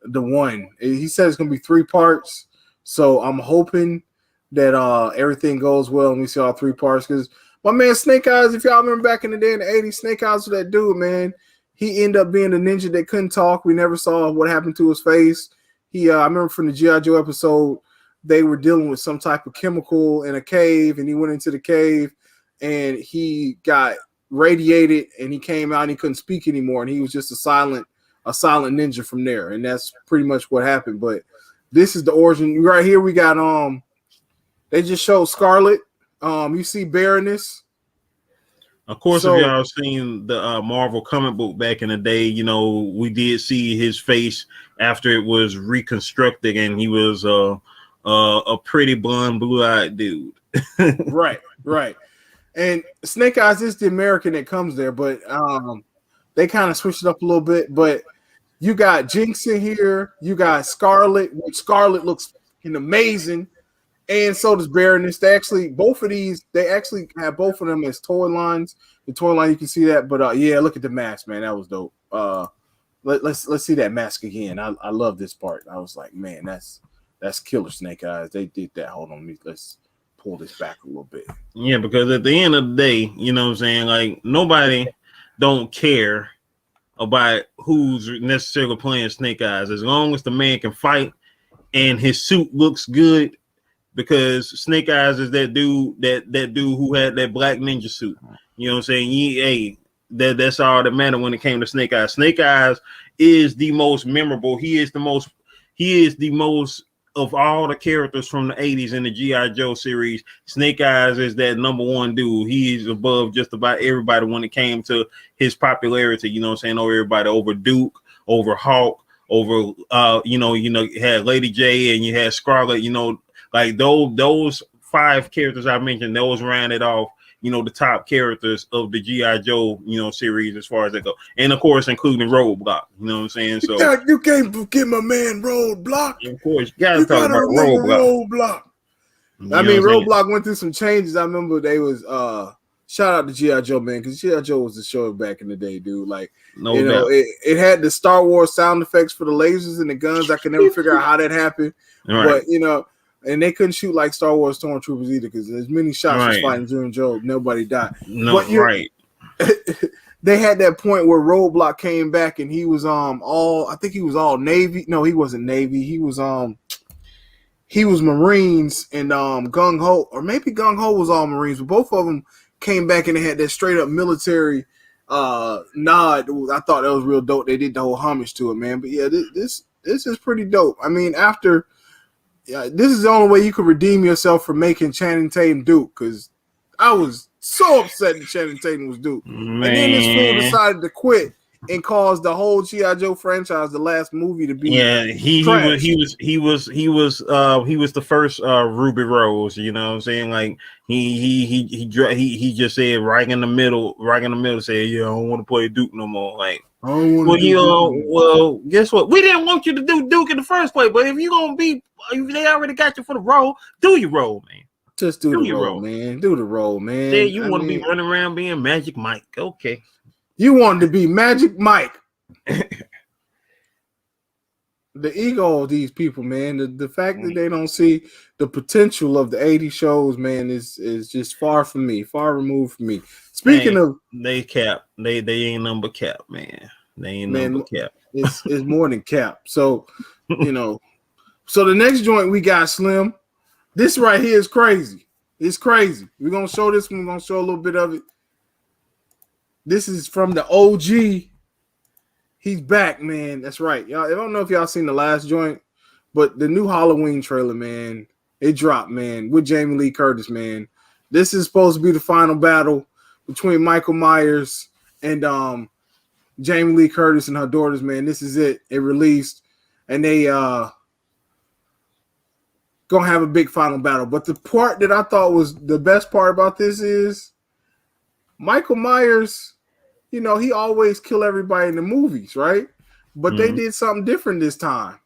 the one. He said it's gonna be 3 parts, so I'm hoping that everything goes well and we see all 3 parts. Because my man Snake Eyes, if y'all remember back in the day in the 80s, Snake Eyes was that dude, man. He ended up being the ninja that couldn't talk. We never saw what happened to his face. I remember from the G.I. Joe episode, they were dealing with some type of chemical in a cave, and he went into the cave and he got radiated and he came out and he couldn't speak anymore, and he was just a silent ninja from there. And that's pretty much what happened. But this is the origin. Right here we got they just showed Scarlet. You see Baroness. Of course, if y'all seen the Marvel comic book back in the day, we did see his face after it was reconstructed, and he was a pretty blonde, blue-eyed dude. Right. And Snake Eyes is the American that comes there, but they kind of switched it up a little bit. But you got Jinx in here, you got Scarlet, which Scarlet looks amazing. And so does Baroness. They actually have both of them as toy lines. The toy line, you can see that. But yeah, look at the mask, man. That was dope. Let's see that mask again. I love this part. I was like, man, that's killer, Snake Eyes. They did that. Hold on, let's pull this back a little bit. Yeah, because at the end of the day, you know what I'm saying? Like, nobody don't care about who's necessarily playing Snake Eyes, as long as the man can fight and his suit looks good. Because Snake Eyes is that dude who had that black ninja suit. You know what I'm saying? that's all that mattered when it came to Snake Eyes. Snake Eyes is the most memorable. He is the most of all the characters from the 80s in the G.I. Joe series. Snake Eyes is that number one dude. He's above just about everybody when it came to his popularity, you know what I'm saying, over everybody, over Duke, over Hawk, over you had Lady J and you had Scarlet, like those 5 characters I mentioned, those rounded off, the top characters of the G.I. Joe, series as far as they go. And of course, including Roadblock, you know what I'm saying? So you can't forget my man Roadblock. Of course, you gotta talk about Roadblock. I mean, Roadblock went through some changes. I remember they was shout out to G.I. Joe, man, because G.I. Joe was the show back in the day, dude. Like, no doubt. It had the Star Wars sound effects for the lasers and the guns. I could never figure out how that happened. Right. But and they couldn't shoot like Star Wars stormtroopers either, because as many shots was fighting during Joe, nobody died. No, but they had that point where Roadblock came back and he was I think he was all Navy. No, he wasn't Navy. He was Marines and Gung Ho, or maybe Gung Ho was all Marines, but both of them came back and they had that straight up military nod. I thought that was real dope. They did the whole homage to it, man. But yeah, this is pretty dope. I mean, this is the only way you could redeem yourself from making Channing Tatum Duke, because I was so upset that Channing Tatum was Duke. Man. And then this fool decided to quit and caused the whole G.I. Joe franchise, the last movie, to be he was the first Ruby Rose, you know what I'm saying? Like he just said right in the middle said, yeah, I don't want to play Duke no more. Like, well, guess what? We didn't want you to do Duke in the first place, but if they already got you for the role, do your role, man. Just do the role, man. Do the role, man. Say you want to be running around being Magic Mike. Okay. You wanted to be Magic Mike. The ego of these people, man. The fact that they don't see the potential of the 80 shows, man, is just far removed from me. Speaking of, they cap. They ain't number cap, man. They ain't number cap. It's more than cap. So, so the next joint we got, Slim. This right here is crazy. It's crazy. We're gonna show this one. We're gonna show a little bit of it. This is from the OG. He's back, man. That's right. Y'all, I don't know if y'all seen the last joint, but the new Halloween trailer, man, it dropped, man, with Jamie Lee Curtis, man. This is supposed to be the final battle between Michael Myers and Jamie Lee Curtis and her daughters, man. This is it. It released, and they gonna have a big final battle. But the part that I thought was the best part about this is Michael Myers, he always kill everybody in the movies, right? But they did something different this time.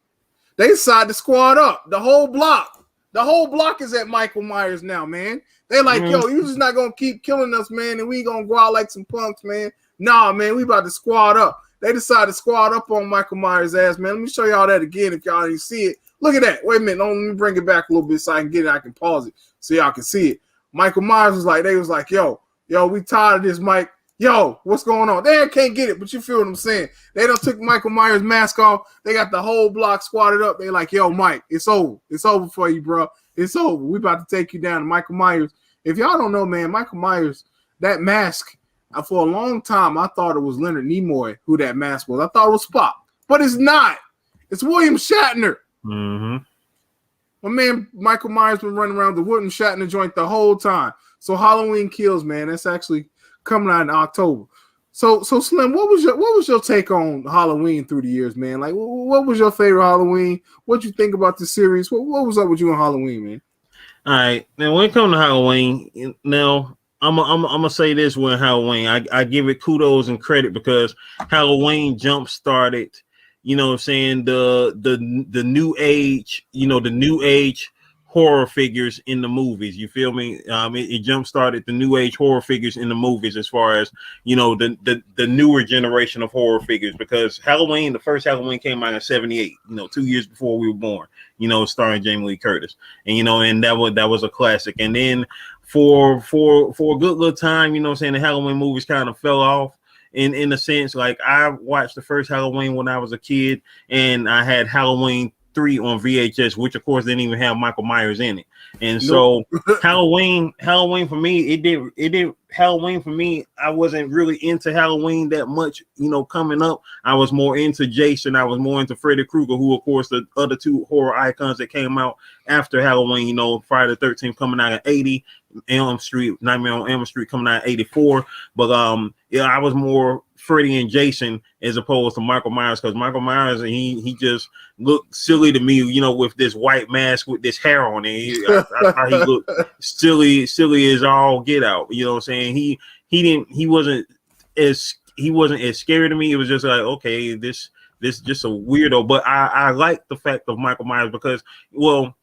They decided to squad up. The whole block is at Michael Myers now, man. They like, yo, you just not gonna keep killing us, man, and we gonna go out like some punks, man. Nah, man, we about to squad up. They decided to squad up on Michael Myers' ass, man. Let me show y'all that again if y'all didn't see it. Look at that. Wait a minute. Let me bring it back a little bit so I can get it. I can pause it so y'all can see it. Michael Myers was like, yo, we tired of this, Mike. Yo, what's going on? They can't get it, but you feel what I'm saying. They done took Michael Myers' mask off. They got the whole block squatted up. They like, yo, Mike, it's over. It's over for you, bro. It's over. We about to take you down. Michael Myers. If y'all don't know, man, Michael Myers, that mask, for a long time, I thought it was Leonard Nimoy who that mask was. I thought it was Spock, but it's not. It's William Shatner. Mm-hmm. My man Michael Myers been running around the William Shatner joint the whole time. So Halloween Kills, man, that's actually coming out in October. So Slim, what was your take on Halloween through the years, man? Like, what was your favorite Halloween? What you think about the series? What was up with you on Halloween, man? All right, now when it comes to Halloween, now I'm gonna say this with Halloween. I give it kudos and credit because Halloween jump started. You know what I'm saying? The new age, the new age horror figures in the movies. You feel me? It jump started the new age horror figures in the movies as far as, the newer generation of horror figures, because Halloween, the first Halloween came out in 1978, 2 years before we were born, starring Jamie Lee Curtis. And, and that was a classic. And then for a good little time, the Halloween movies kind of fell off. In a sense, like I watched the first Halloween when I was a kid, and I had Halloween 3 on VHS, which of course didn't even have Michael Myers in it. And so Halloween for me, Halloween for me, I wasn't really into Halloween that much, coming up. I was more into Jason. I was more into Freddy Krueger, who of course the other 2 horror icons that came out after Halloween, Friday the 13th coming out in 80, Nightmare on Elm Street coming out in 84. But I was more Freddy and Jason as opposed to Michael Myers, because Michael Myers, he just looked silly to me, with this white mask with this hair on it. I thought he looked silly as all get out. You know what I'm saying? He wasn't as scary to me. It was just like, okay, this just a weirdo. But I like the fact of Michael Myers because, well,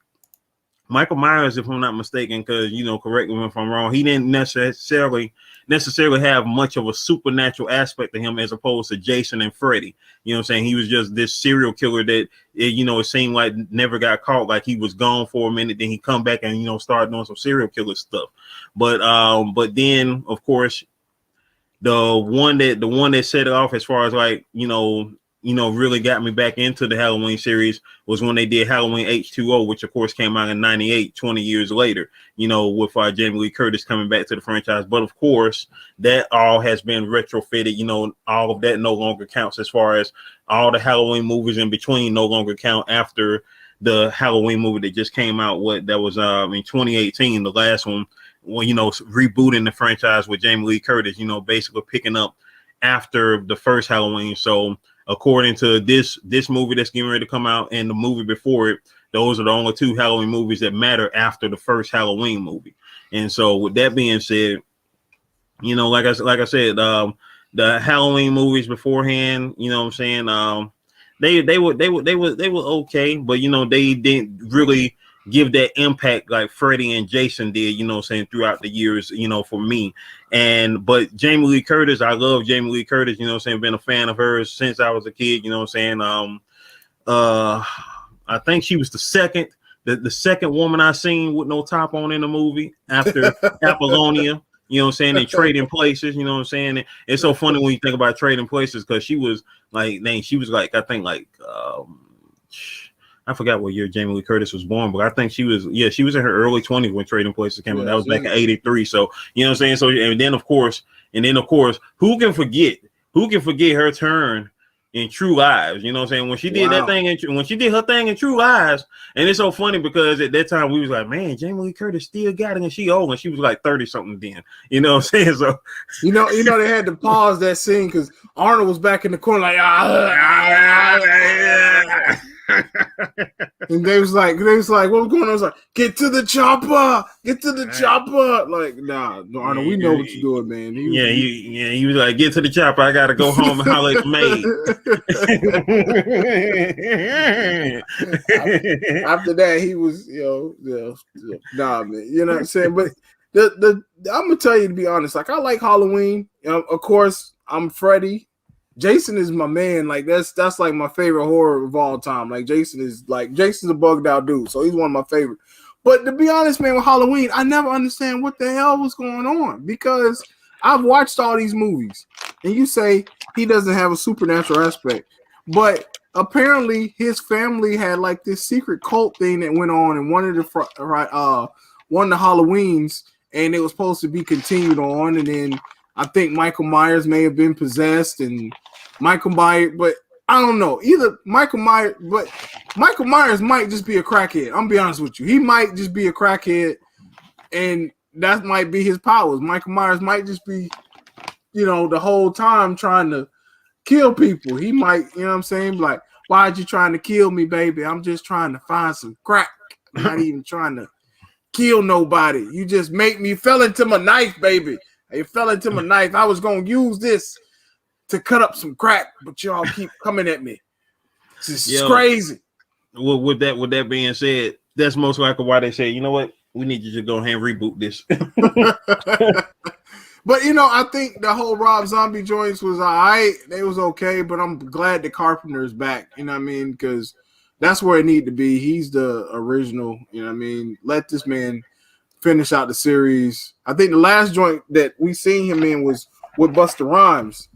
Michael Myers, if I'm not mistaken, because correct me if I'm wrong, he didn't necessarily have much of a supernatural aspect to him as opposed to Jason and Freddy. You know what I'm saying? He was just this serial killer that it seemed like never got caught, like he was gone for a minute, then he come back and start doing some serial killer stuff. But then of course the one that set it off as far as like really got me back into the Halloween series was when they did Halloween H2O, which of course came out in 98, 20 years later, with Jamie Lee Curtis coming back to the franchise. But of course, that all has been retrofitted, all of that no longer counts as far as all the Halloween movies in between no longer count after the Halloween movie that just came out. That was in 2018, the last one, rebooting the franchise with Jamie Lee Curtis, basically picking up after the first Halloween. So according to this movie that's getting ready to come out and the movie before it, those are the only 2 Halloween movies that matter after the first Halloween movie. And so with that being said, like I said, the Halloween movies beforehand, what I'm saying, they were okay, but they didn't really give that impact like Freddy and Jason did, throughout the years, for me. But Jamie Lee Curtis, I love Jamie Lee Curtis, been a fan of hers since I was a kid, I think she was the second woman I seen with no top on in the movie after Apollonia, and Trading Places, It's so funny when you think about Trading Places, because she was like, I think I forgot what year Jamie Lee Curtis was born, but I think she was in her early 20s when Trading Places came out. That was back in 83. So, So, and then of course, who can forget her turn in True Lies? When she did that thing, when she did her thing in True Lies. And it's so funny because at that time we was like, man, Jamie Lee Curtis still got it, and she old, and she was like 30 something then. So they had to pause that scene because Arnold was back in the corner like, and they was like, what was going on? I was like, get to the chopper. Like, nah, Arnold, we know what you're doing, man. He was like, get to the chopper. I gotta go home and holler at the maid. After that, he was, nah, man. You know what I'm saying? But I'm gonna tell you, to be honest, like, I like Halloween. Of course, I'm Freddy. Jason is my man. Like, that's like my favorite horror of all time. Like, Jason's a bugged out dude, so he's one of my favorite. But to be honest, man, with Halloween, I never understand what the hell was going on, because I've watched all these movies, and you say he doesn't have a supernatural aspect, but apparently his family had like this secret cult thing that went on in one of the Halloweens, and it was supposed to be continued on, and then I think Michael Myers may have been possessed, and Michael Myers, but I don't know. Michael Myers might just be a crackhead. I'm gonna be honest with you. He might just be a crackhead, and that might be his powers. Michael Myers might just be, the whole time trying to kill people. He might, what I'm saying? Like, why'd you trying to kill me, baby? I'm just trying to find some crack. I'm not even trying to kill nobody. You just fell into my knife, baby. You fell into my knife. I was gonna use this to cut up some crack, but y'all keep coming at me. This is crazy. Well, with that being said, that's most likely why they say, you know what, we need you to go ahead and reboot this. But I think the whole Rob Zombie joints was all right. They was okay, but I'm glad the Carpenter's back. You know what I mean? Because that's where it need to be. He's the original. You know what I mean? Let this man finish out the series. I think the last joint that we seen him in was with Busta Rhymes,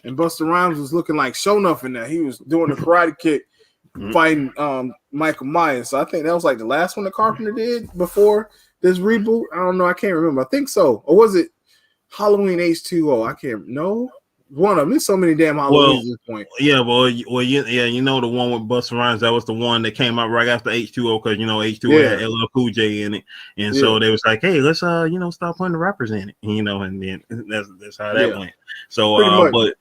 and Busta Rhymes was looking like show enough in there. He was doing a karate kick, fighting Michael Myers. So I think that was like the last one the Carpenter did before this reboot. I don't know. I can't remember. I think so. Or was it Halloween H2O? I can't. No, one of them. There's so many damn Halloweens at this point. Yeah, you know the one with Busta Rhymes. That was the one that came out right after H2O, because you know H2O had LL Cool J in it, and so they was like, hey, let's start putting the rappers in it, and then that's how that went. So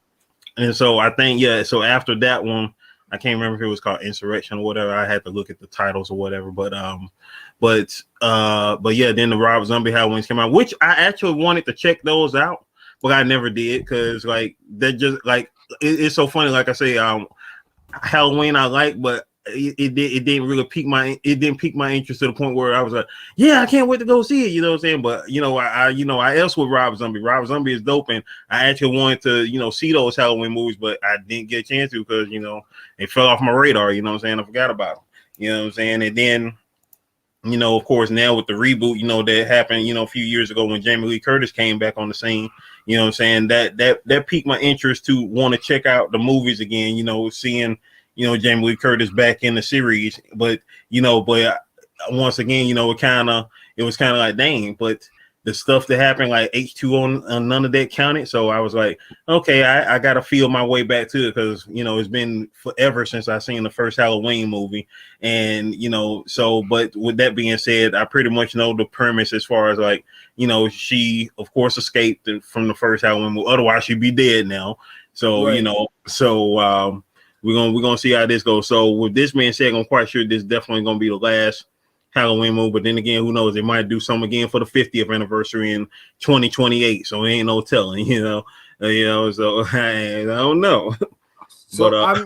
so I think so after that one, I can't remember if it was called Insurrection or whatever. I had to look at the titles or whatever, but yeah, then the Rob Zombie Halloweens came out, which I actually wanted to check those out, but I never did, because like they're just like it's so funny. Like I say, Halloween I like, but it didn't really pique my interest to the point where I was like, yeah, I can't wait to go see it. You know what I'm saying? But I else with Rob Zombie. Rob Zombie is dope, and I actually wanted to see those Halloween movies, but I didn't get a chance to, because they fell off my radar. You know what I'm saying? I forgot about them. You know what I'm saying? And then of course, now with the reboot, that happened, a few years ago when Jamie Lee Curtis came back on the scene, you know what I'm saying? That piqued my interest to want to check out the movies again, seeing, Jamie Lee Curtis back in the series. But once again, it was kind of like, dang, but the stuff that happened, like H2O, none of that counted. So I was like, okay, I got to feel my way back to it, because, it's been forever since I seen the first Halloween movie. And, but with that being said, I pretty much know the premise as far as like, she, of course, escaped from the first Halloween movie. Otherwise, she'd be dead now. So, we're going to see how this goes. So with this being said, I'm quite sure this is definitely going to be the last Halloween movie, but then again, who knows? They might do some again for the 50th anniversary in 2028. So it ain't no telling, So I don't know. So but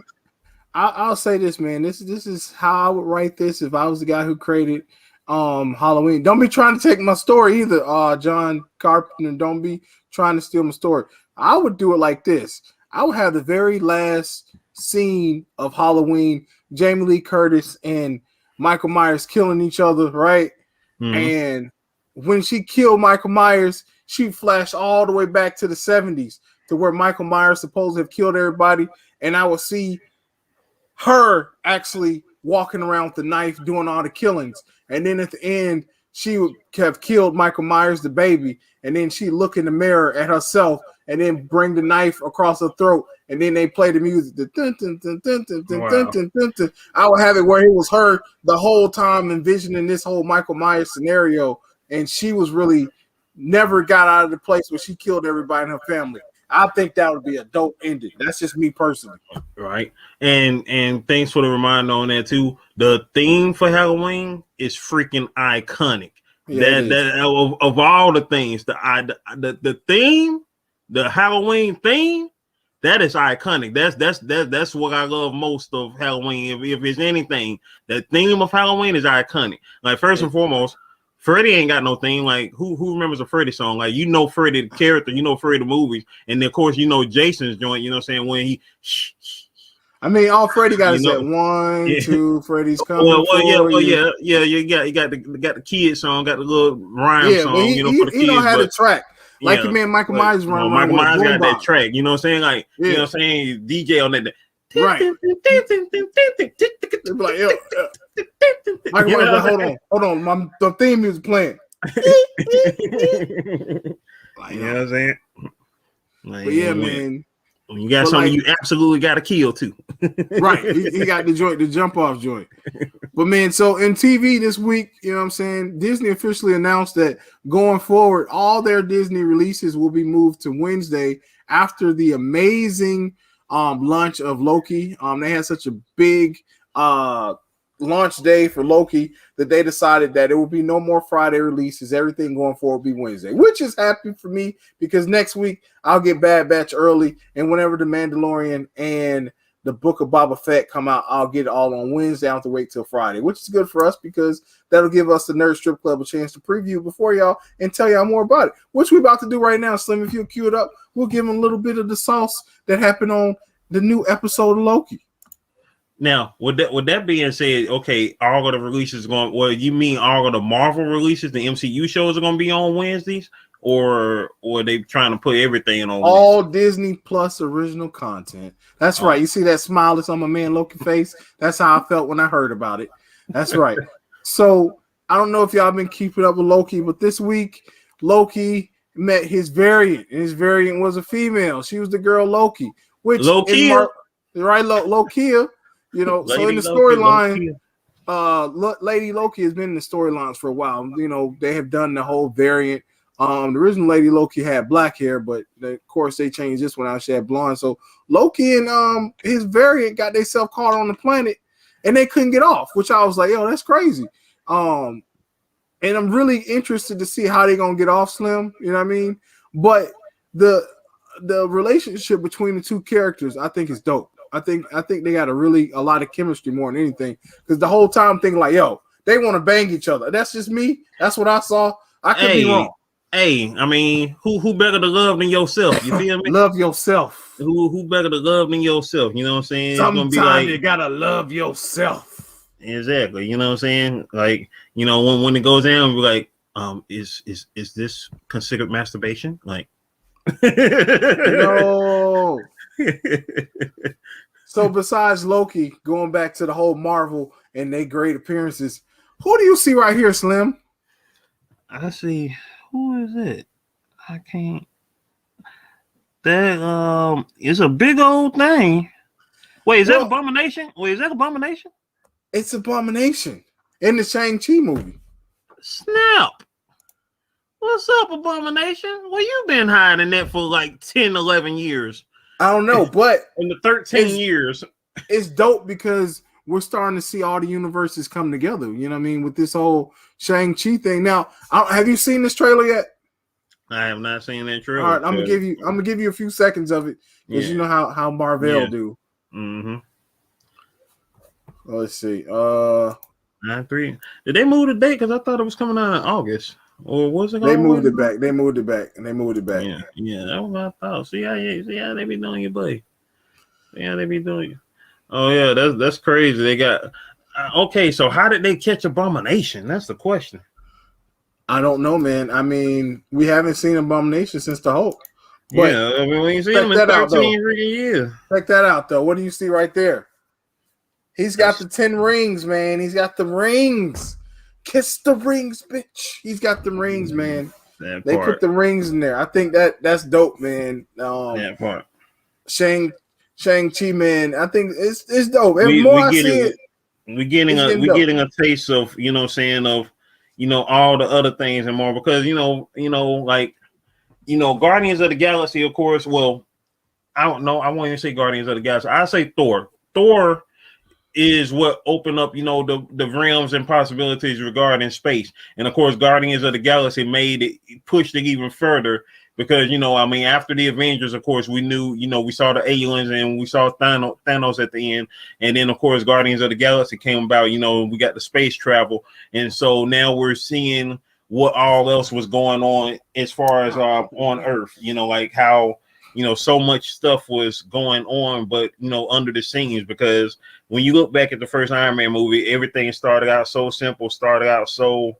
I'll say this, man. This is how I would write this if I was the guy who created Halloween. Don't be trying to take my story either, John Carpenter. Don't be trying to steal my story. I would do it like this. I would have the very last scene of Halloween, Jamie Lee Curtis and Michael Myers killing each other, right? Mm-hmm. And when she killed Michael Myers, she flashed all the way back to the 70s to where Michael Myers supposed to have killed everybody. And I would see her actually walking around with the knife doing all the killings. And then at the end, she would have killed Michael Myers, the baby. And then she look in the mirror at herself and then bring the knife across her throat. And then they play the music. I would have it where it was her the whole time envisioning this whole Michael Myers scenario. And she was really never got out of the place where she killed everybody in her family. I think that would be a dope ending. That's just me personally. Right. And thanks for the reminder on that too. The theme for Halloween is freaking iconic. Yeah, that of all the things, the theme, the Halloween theme, that is iconic. That's what I love most of Halloween. If it's anything, the theme of Halloween is iconic. Like first and foremost, Freddy ain't got no theme. Like who remembers a Freddy song? Like Freddy the character, Freddy the movies, and then, of course Jason's joint. You know what I'm saying, when he. I mean, all Freddy got is that 1, 2, Freddy's coming. Yeah. You got the kid song, got the little rhyme song. He, for the kids. He don't have the track. Like your man Michael Myers running around. Michael Myers got that track. You know what I'm saying? Like you know what I'm saying? DJ on that. Right. Like, yo, Michael Myers, hold on. The theme music playing. Like, you know what I'm saying? Like, but yeah, man. When you got something you absolutely got to kill too. Right. He got the jump off joint. But man, so in TV this week, you know what I'm saying? Disney officially announced that going forward, all their Disney releases will be moved to Wednesday after the amazing launch of Loki. They had such a big launch day for Loki that they decided that it will be no more Friday releases. Everything going forward will be Wednesday, which is happy for me because next week I'll get Bad Batch early, and whenever The Mandalorian and the Book of Boba Fett come out, I'll get it all on Wednesday. I don't have to wait till Friday, which is good for us because that'll give us the Nerd Strip Club a chance to preview before y'all and tell y'all more about it, which we're about to do right now. Slim, if you'll cue it up, we'll give them a little bit of the sauce that happened on the new episode of Loki. Now, with that being said, okay, all of the releases going. Well, you mean all of the Marvel releases, the MCU shows are going to be on Wednesdays, or they trying to put everything on all Disney Plus original content. That's right. You see that smile that's on my man Loki face? That's how I felt when I heard about it. That's right. So I don't know if y'all been keeping up with Loki, but this week Loki met his variant, and his variant was a female. She was the girl Loki, which Loki, right, Lokia. You know, so in the storyline, Lady Loki has been in the storylines for a while. You know, they have done the whole variant. The original Lady Loki had black hair, but of course they changed this one out. She had blonde. So Loki and his variant got themselves caught on the planet, and they couldn't get off. Which I was like, yo, that's crazy. And I'm really interested to see how they're gonna get off, Slim. You know what I mean? But the relationship between the two characters, I think, is dope. I think they got a lot of chemistry more than anything. Because the whole time I'm thinking like, yo, they want to bang each other. That's just me. That's what I saw. I could be wrong. Hey, I mean, who better to love than yourself? You feel me? Love yourself. Who better to love than yourself? You know what I'm saying? Sometimes it's gonna be like, you gotta love yourself. Exactly. You know what I'm saying? Like, you know, when it goes down, we're like, is this considered masturbation? Like, no. So besides Loki, going back to the whole Marvel and their great appearances, who do you see right here, Slim? I see. Who is it? I can't. That it's a big old thing. Wait, is that Abomination? Wait, is that Abomination? It's Abomination in the Shang-Chi movie. Snap. What's up, Abomination? Well, you've been hiding that for like 10, 11 years. I don't know, but in the 13 years. It's dope because we're starting to see all the universes come together. You know what I mean? With this whole Shang-Chi thing. Now, have you seen this trailer yet? I have not seen that trailer. All right, I'm gonna give you a few seconds of it because you know how Marvel do. Mm-hmm. Let's see. 9/3. Did they move the date? Because I thought it was coming out in August. Or was it? They moved it back. They moved it back. Yeah, that was what I thought. See how they be doing you, buddy. Yeah, they be doing you. Oh yeah, that's crazy. They got okay. So how did they catch Abomination? That's the question. I don't know, man. I mean, we haven't seen Abomination since the Hulk. But yeah, I mean, we ain't seen him in 13 years. Check that out, though. What do you see right there? He's got the 10 rings, man. He's got the rings. Kiss the rings, bitch. He's got the rings, man. They put the rings in there. I think that's dope, man. That part. Shang-Chi, man. I think it's dope. We're getting a taste of, you know, saying of, you know, all the other things and more because like Guardians of the Galaxy, of course. Well, I don't know. I won't even say Guardians of the Galaxy. I say Thor. Thor is what opened up, you know, the realms and possibilities regarding space. And of course, Guardians of the Galaxy pushed it even further because, you know, I mean, after the Avengers, of course, we knew, you know, we saw the aliens and we saw Thanos at the end. And then, of course, Guardians of the Galaxy came about, you know, we got the space travel. And so now we're seeing what all else was going on as far as on Earth, you know, like how, you know, so much stuff was going on, but, you know, under the scenes, because when you look back at the first Iron Man movie, everything started out so simple, so,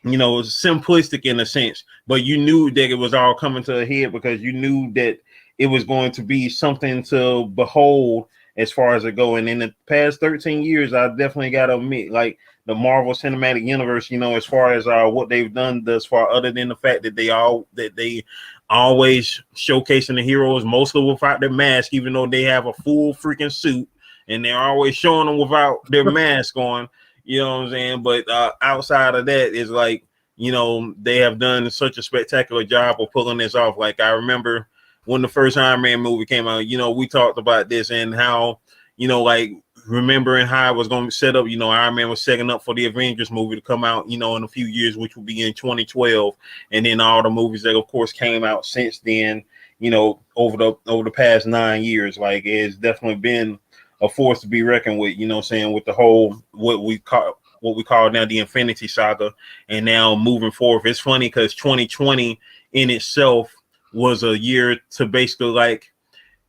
you know, it was simplistic in a sense, but you knew that it was all coming to a head because you knew that it was going to be something to behold as far as it go. And in the past 13 years, I definitely got to admit, like, the Marvel Cinematic Universe, you know, as far as what they've done thus far, other than the fact that they always showcasing the heroes mostly without their mask, even though they have a full freaking suit, and they're always showing them without their mask on. You know what I'm saying? But outside of that, it's like, you know, they have done such a spectacular job of pulling this off. Like, I remember when the first Iron Man movie came out, you know, we talked about this and how, you know, like, remembering how it was going to set up, you know, Iron Man was setting up for the Avengers movie to come out, you know, in a few years, which will be in 2012. And then all the movies that, of course, came out since then, you know, over the past 9 years. Like, it's definitely been a force to be reckoned with, you know, saying with the whole, what we call now the Infinity Saga. And now moving forward, it's funny because 2020 in itself was a year to basically like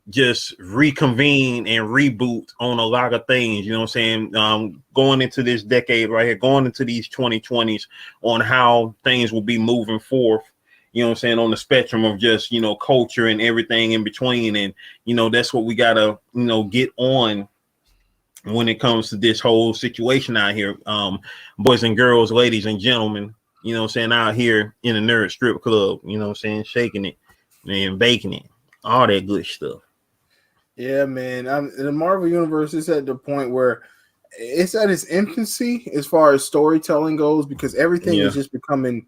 just reconvene and reboot on a lot of things, you know what I'm saying? Going into this decade right here, going into these 2020s on how things will be moving forth you know what I'm saying, on the spectrum of just, you know, culture and everything in between. And, you know, that's what we gotta, you know, get on when it comes to this whole situation out here. Boys and girls, ladies and gentlemen, you know what I'm saying, out here in the nerd strip club, you know what I'm saying, shaking it and baking it, all that good stuff. Yeah, man. The Marvel Universe is at the point where it's at its infancy as far as storytelling goes, because everything is just becoming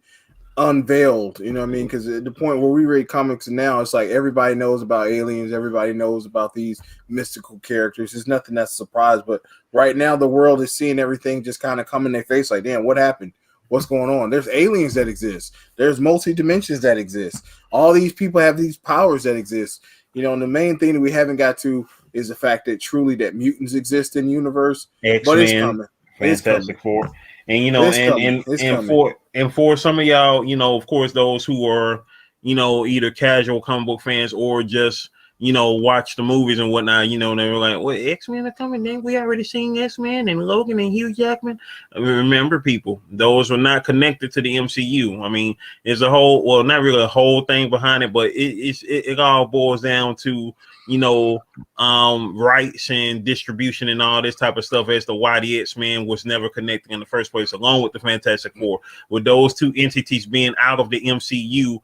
unveiled. You know what I mean? Because at the point where we read comics now, it's like everybody knows about aliens, everybody knows about these mystical characters. There's nothing that's a surprise. But right now, the world is seeing everything just kind of come in their face. Like, damn, what happened? What's going on? There's aliens that exist. There's multi dimensions that exist. All these people have these powers that exist. You know, and the main thing that we haven't got to is the fact that truly that mutants exist in the universe. X-Men, but it's coming. Fantastic Four. And you know, and for some of y'all, you know, of course, those who are, you know, either casual comic book fans or just, you know, watch the movies and whatnot, you know, and they were like, "What, X-Men are coming? Then we already seen X-Men and Logan and Hugh Jackman." I mean, remember, people, those were not connected to the MCU. I mean, there's a whole, well, not really a whole thing behind it, but it all boils down to, you know, rights and distribution and all this type of stuff as to why the X-Men was never connected in the first place, along with the Fantastic Four. With those two entities being out of the MCU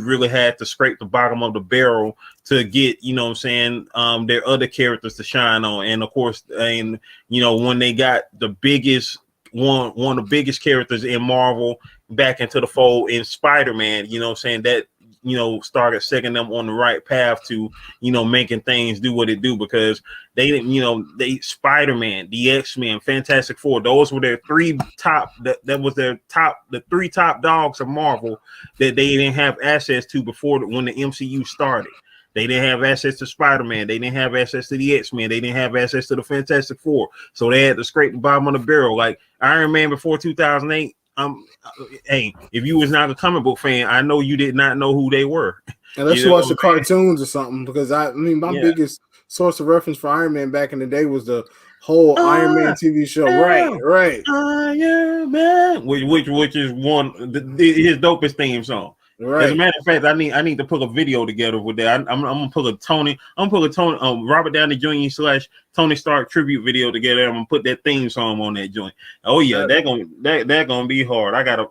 really had to scrape the bottom of the barrel to get, you know what I'm saying, their other characters to shine on. And of course, and you know, when they got the biggest one of the biggest characters in Marvel back into the fold in Spider-Man, you know what I'm saying, that, you know, started setting them on the right path to, you know, making things do what it do, because they didn't, you know, Spider-Man, the X-Men, Fantastic Four, those were their three top, that was their top, the three top dogs of Marvel that they didn't have access to before when the MCU started. They didn't have access to Spider-Man. They didn't have access to the X-Men. They didn't have access to the Fantastic Four. So they had to scrape the bottom of the barrel. Like Iron Man before 2008, hey, if you was not a comic book fan, I know you did not know who they were. Unless you watch the cartoons or something, because I mean, my biggest source of reference for Iron Man back in the day was the whole Iron Man TV show. Right. Iron Man, which is one his dopest theme song. Right. As a matter of fact, I need to put a video together with that. I'm gonna put a Tony Robert Downey Jr. / Tony Stark tribute video together. I'm gonna put that theme song on that joint. Oh yeah, that gonna be hard. I gotta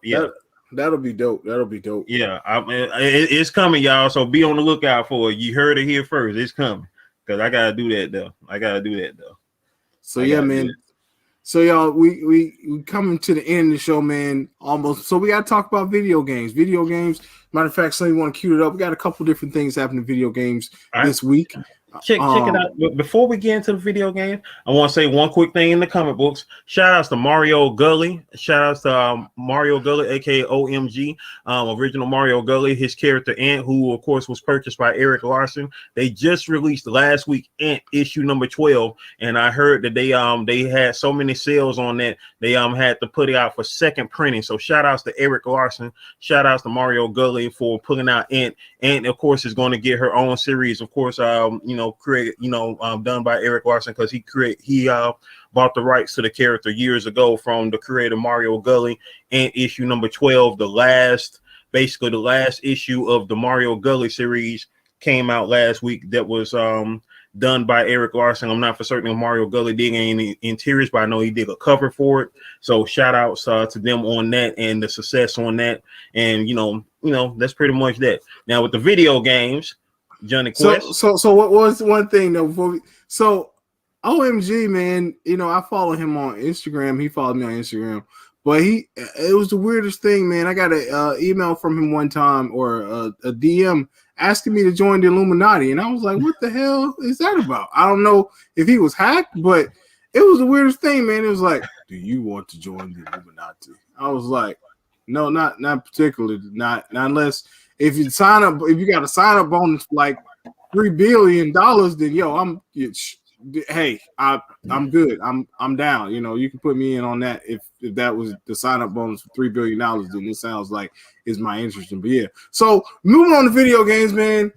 that'll be dope. That'll be dope. Yeah, it's coming, y'all. So be on the lookout for it. You heard it here first. It's coming, because I gotta do that though. So yeah, man. So y'all, we coming to the end of the show, man. Almost. So we gotta talk about video games. Matter of fact, somebody want to cue it up. We got a couple different things happening in video games this week. Check it out. But before we get into the video game, I want to say one quick thing in the comic books. Shout outs to Mario Gully. Shout outs to Mario Gully, aka OMG, original Mario Gully. His character Ant, who of course was purchased by Eric Larson. They just released last week Ant issue number 12, and I heard that they had so many sales on that they had to put it out for second printing. So shout outs to Eric Larson. Shout outs to Mario Gully for putting out Ant. Ant, of course, is going to get her own series. Of course, created, done by Eric Larson, because he bought the rights to the character years ago from the creator Mario Gully. And issue number 12, the last issue of the Mario Gully series, came out last week. That was done by Eric Larson. I'm not for certain if Mario Gully did any interiors, but I know he did a cover for it. So shout outs to them on that and the success on that. And that's pretty much that. Now with the video games, Johnny Quest. So what was one thing though? So OMG, man, I follow him on Instagram. He followed me on Instagram, but it was the weirdest thing, man. I got an email from him one time, or a DM asking me to join the Illuminati, and I was like, what the hell is that about? I don't know if he was hacked, but it was the weirdest thing, man. It was like, do you want to join the Illuminati? I was like, no, not particularly, not unless. If you sign up, if you got a sign up bonus for like $3 billion, then I'm good. I'm down. You can put me in on that. If that was the sign up bonus for $3 billion, then it sounds like it's my interest. But yeah. So moving on to video games, man.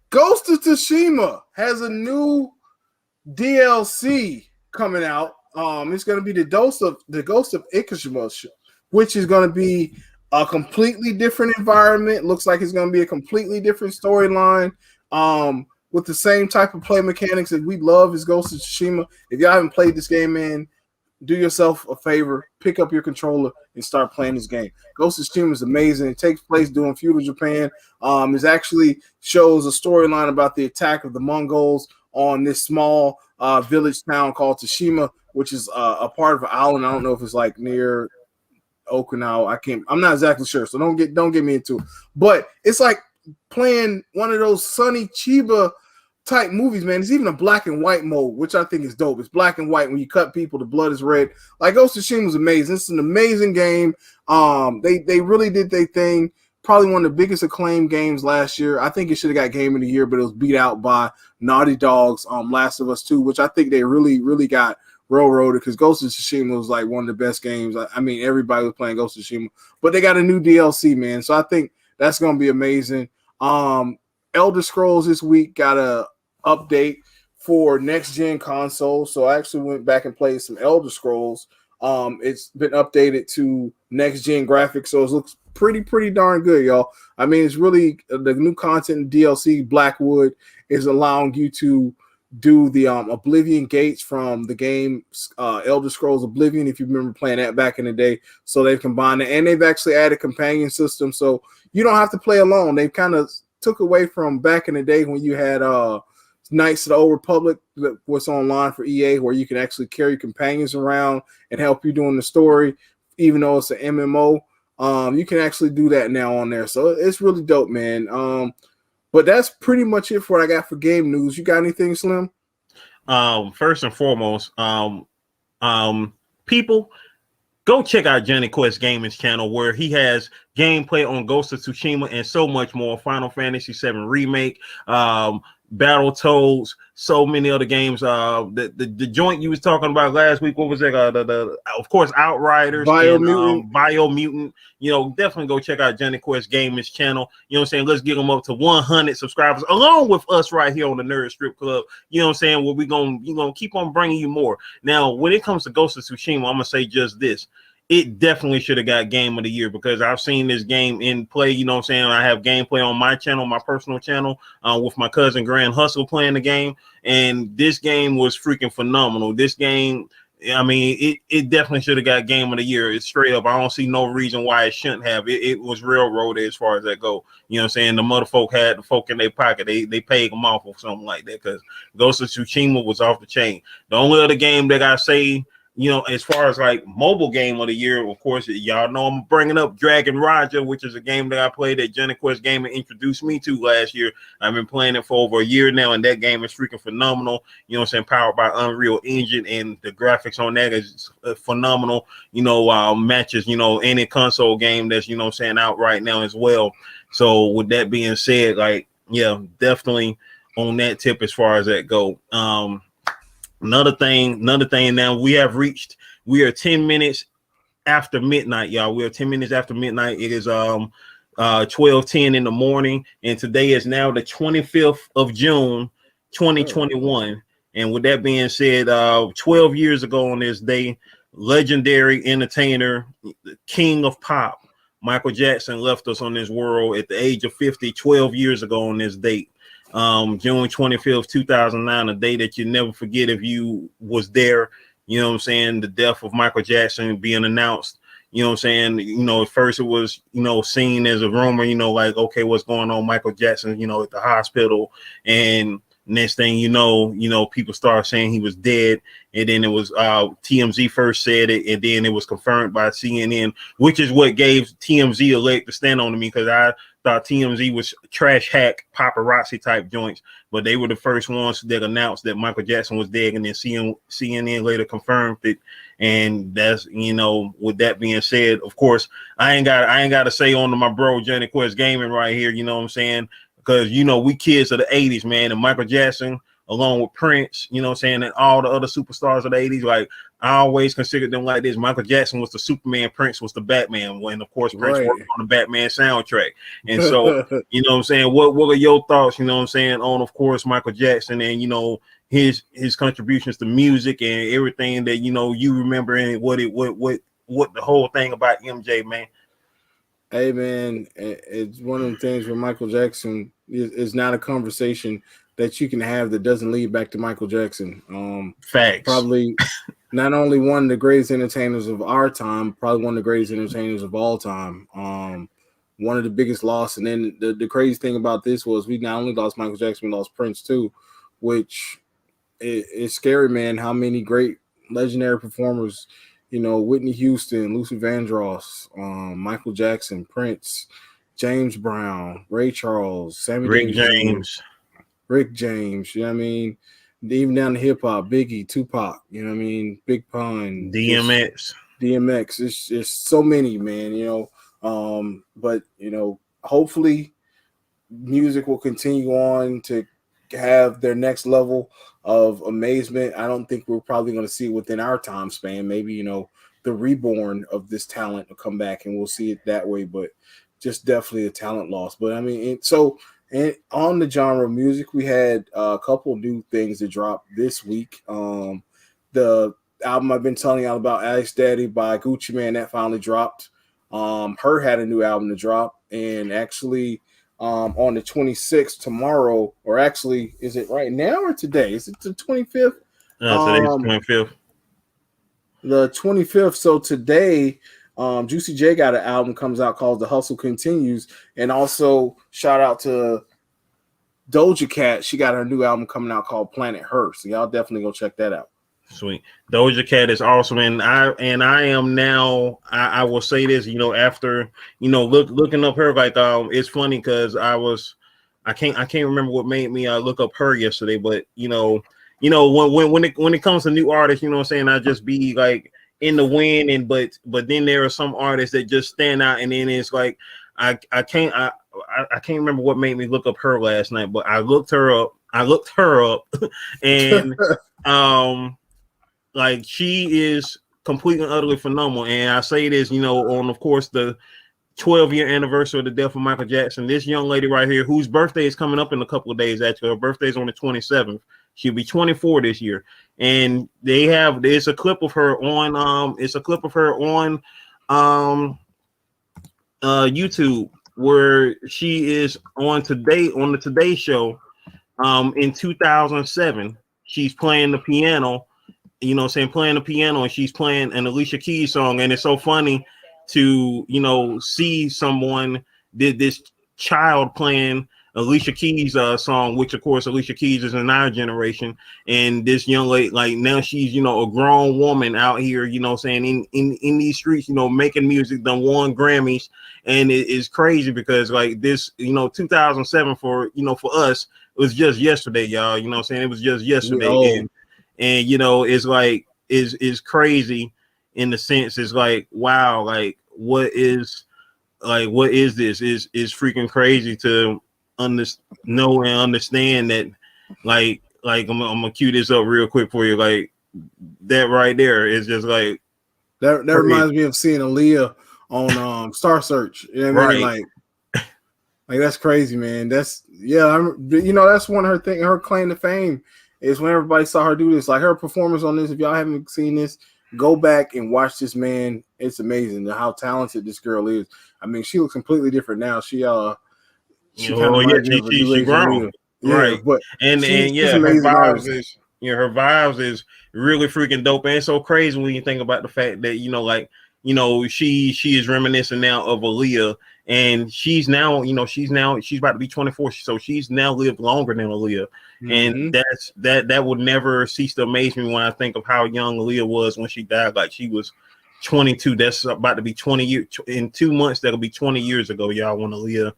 Ghost of Tsushima has a new DLC coming out. It's going to be the Ghost of Ikushima, which is going to be A completely different environment. Looks like it's going to be a completely different storyline. With the same type of play mechanics that we love as Ghost of Tsushima. If y'all haven't played this game, man, do yourself a favor, pick up your controller and start playing this game. Ghost of Tsushima is amazing. It takes place during feudal Japan. It actually shows a storyline about the attack of the Mongols on this small village town called Tsushima, which is a part of an island. I don't know if it's like near Okinawa. I'm not exactly sure, so don't get me into it. But it's like playing one of those Sunny Chiba type movies, man. It's even a black and white mode, which I think is dope. It's black and white. When you cut people, the blood is red. Like Ghost of Tsushima is amazing. It's an amazing game. They really did their thing. Probably one of the biggest acclaimed games last year. I think it should have got Game of the Year, but it was beat out by Naughty Dog's Last of Us 2, which I think they really got railroaded because Ghost of Tsushima was like one of the best games. I mean, everybody was playing Ghost of Tsushima, but they got a new DLC, man. So I think that's going to be amazing. Elder Scrolls this week got a update for next gen console. So I actually went back and played some Elder Scrolls. It's been updated to next gen graphics, so it looks pretty darn good, y'all. I mean, it's really the new content DLC. Blackwood is allowing you to do the Oblivion gates from the game Elder Scrolls Oblivion, if you remember playing that back in the day. So they've combined it, and they've actually added companion system, so you don't have to play alone. They've kind of took away from back in the day when you had Knights of the Old Republic that was online for EA, where you can actually carry companions around and help you doing the story, even though it's an MMO. You can actually do that now on there, so it's really dope, man. But that's pretty much it for what I got for game news. You got anything, Slim? First and foremost, people, go check out Johnny Quest Gaming's channel, where he has gameplay on Ghost of Tsushima and so much more. Final Fantasy VII Remake, Battletoads, so many other games. The joint you was talking about last week, what was it? Of course, Outriders, Biomutant. You know, definitely go check out Johnny Quest Gaming's channel. You know what I'm saying? Let's get them up to 100 subscribers, along with us right here on the Nerd Strip Club. You know what I'm saying? Where we're gonna keep on bringing you more. Now, when it comes to Ghost of Tsushima, I'm gonna say just this. It definitely should have got Game of the Year, because I've seen this game in play. You know what I'm saying? I have gameplay on my channel, my personal channel, with my cousin Grand Hustle playing the game. And this game was freaking phenomenal. This game, I mean, it definitely should have got Game of the Year. It's straight up. I don't see no reason why it shouldn't have. It was railroaded as far as that go. You know what I'm saying? The mother folk had the folk in their pocket. They paid them off or something like that, because Ghost of Tsushima was off the chain. The only other game that I say, you know, as far as like mobile game of the year, of course, y'all know I'm bringing up Dragon Roger, which is a game that I played that Johnny Quest Gaming introduced me to last year. I've been playing it for over a year now, and that game is freaking phenomenal. You know what I'm saying? Powered by Unreal Engine, and the graphics on that is phenomenal. You know, matches, you know, any console game that's, you know what I'm saying, out right now as well. So with that being said, like, yeah, definitely on that tip as far as that go. Another thing now, we are 10 minutes after midnight, y'all. We are 10 minutes after midnight. It is 12:10 in the morning, and today is now the 25th of June 2021. And with that being said, 12 years ago on this day, legendary entertainer, the king of pop, Michael Jackson, left us on this world at the age of 50, 12 years ago on this date. June 25th, 2009, a day that you never forget if you was there. You know what I'm saying? The death of Michael Jackson being announced. You know what I'm saying? You know, at first it was, you know, seen as a rumor, you know, like, okay, what's going on? Michael Jackson, you know, at the hospital. And next thing you know, people started saying he was dead. And then it was TMZ first said it, and then it was confirmed by CNN, which is what gave TMZ a leg to stand on to me, because I thought TMZ was trash hack paparazzi type joints, but they were the first ones that announced that Michael Jackson was dead, and then CNN later confirmed it. And that's, you know, with that being said, of course, I ain't got to say on to my bro Johnny Quest Gaming right here, you know what I'm saying? Because, you know, we kids of the 80s, man, and Michael Jackson, along with Prince, you know what I'm saying, and all the other superstars of the 80s, like, I always considered them like this. Michael Jackson was the Superman, Prince was the Batman, when, of course, Prince worked on the Batman soundtrack. And so, you know what I'm saying, what are your thoughts, you know what I'm saying, on, of course, Michael Jackson and, you know, his contributions to music and everything that, you know, you remember, and what the whole thing about MJ, man? Hey man, it's one of the things where Michael Jackson is not a conversation that you can have that doesn't lead back to Michael Jackson. Facts. Probably not only one of the greatest entertainers of our time, probably one of the greatest entertainers of all time. One of the biggest loss. And then the crazy thing about this was we not only lost Michael Jackson, we lost Prince too, which is scary, man. How many great legendary performers, Whitney Houston, Luther Vandross, Michael Jackson, Prince, James Brown, Ray Charles, Sammy Rick Davis Jr., James, Rick James, you know what I mean? Even down to hip hop, Biggie, Tupac, you know what I mean? Big Pun, just DMX. DMX. It's just so many, man, But hopefully music will continue on to have their next level of amazement. I don't think we're probably going to see it within our time span. Maybe, the reborn of this talent will come back and we'll see it that way, but just definitely a talent loss. But I mean, and on the genre of music, we had a couple new things that dropped this week. The album I've been telling y'all about, Alex Daddy by Gucci Mane, that finally dropped. Her had a new album to drop, and actually on the 26th tomorrow, or actually, is it right now or today? Is it the 25th? Today's 25th. The 25th. So today, Juicy J got an album comes out called The Hustle Continues, and also shout out to Doja Cat. She got her new album coming out called Planet Her. So y'all definitely go check that out. Sweet. Doja Cat is awesome, and I am now. I will say this, after looking up her, like it's funny because I can't remember what made me look up her yesterday, but when it comes to new artists, what I'm saying, I just be like in the wind, and but then there are some artists that just stand out, and then it's like I can't remember what made me look up her last night, but I looked her up, and like she is completely and utterly phenomenal. And I say this, on of course the 12-year anniversary of the death of Michael Jackson. This young lady right here, whose birthday is coming up in a couple of days, actually, her birthday is on the 27th. She'll be 24 this year. And there's a clip of her on YouTube where she is on the Today Show in 2007. She's playing the piano, playing the piano, and she's playing an Alicia Keys song. And it's so funny to, see someone did this child playing Alicia Keys song, which of course Alicia Keys is in our generation. And this young lady, like now she's, a grown woman out here, saying in these streets, making music, done won Grammys. And it is crazy because like this, 2007 for us, it was just yesterday, y'all, it was just yesterday. And it's like is crazy in the sense it's like, wow, like what is this is freaking crazy to know and understand that like I'm gonna cue this up real quick for you. Like that right there is just like that reminds me of seeing Aaliyah on Star Search. You know what I mean? Like that's crazy, man. That's that's one of her thing. Her claim to fame is when everybody saw her do this, like her performance on this. If y'all haven't seen this, go back and watch this, man. It's amazing how talented this girl is. I mean, she looks completely different now. She kind of reminds me of a new age grown. Yeah, right. But she's amazing artist. Her vibes is really freaking dope, and it's so crazy when you think about the fact that she is reminiscent now of Aaliyah, and she's about to be 24, so she's now lived longer than Aaliyah. And that would never cease to amaze me when I think of how young Aaliyah was when she died. Like she was 22. That's about to be 20 years in 2 months. That'll be 20 years ago, y'all, when Aaliyah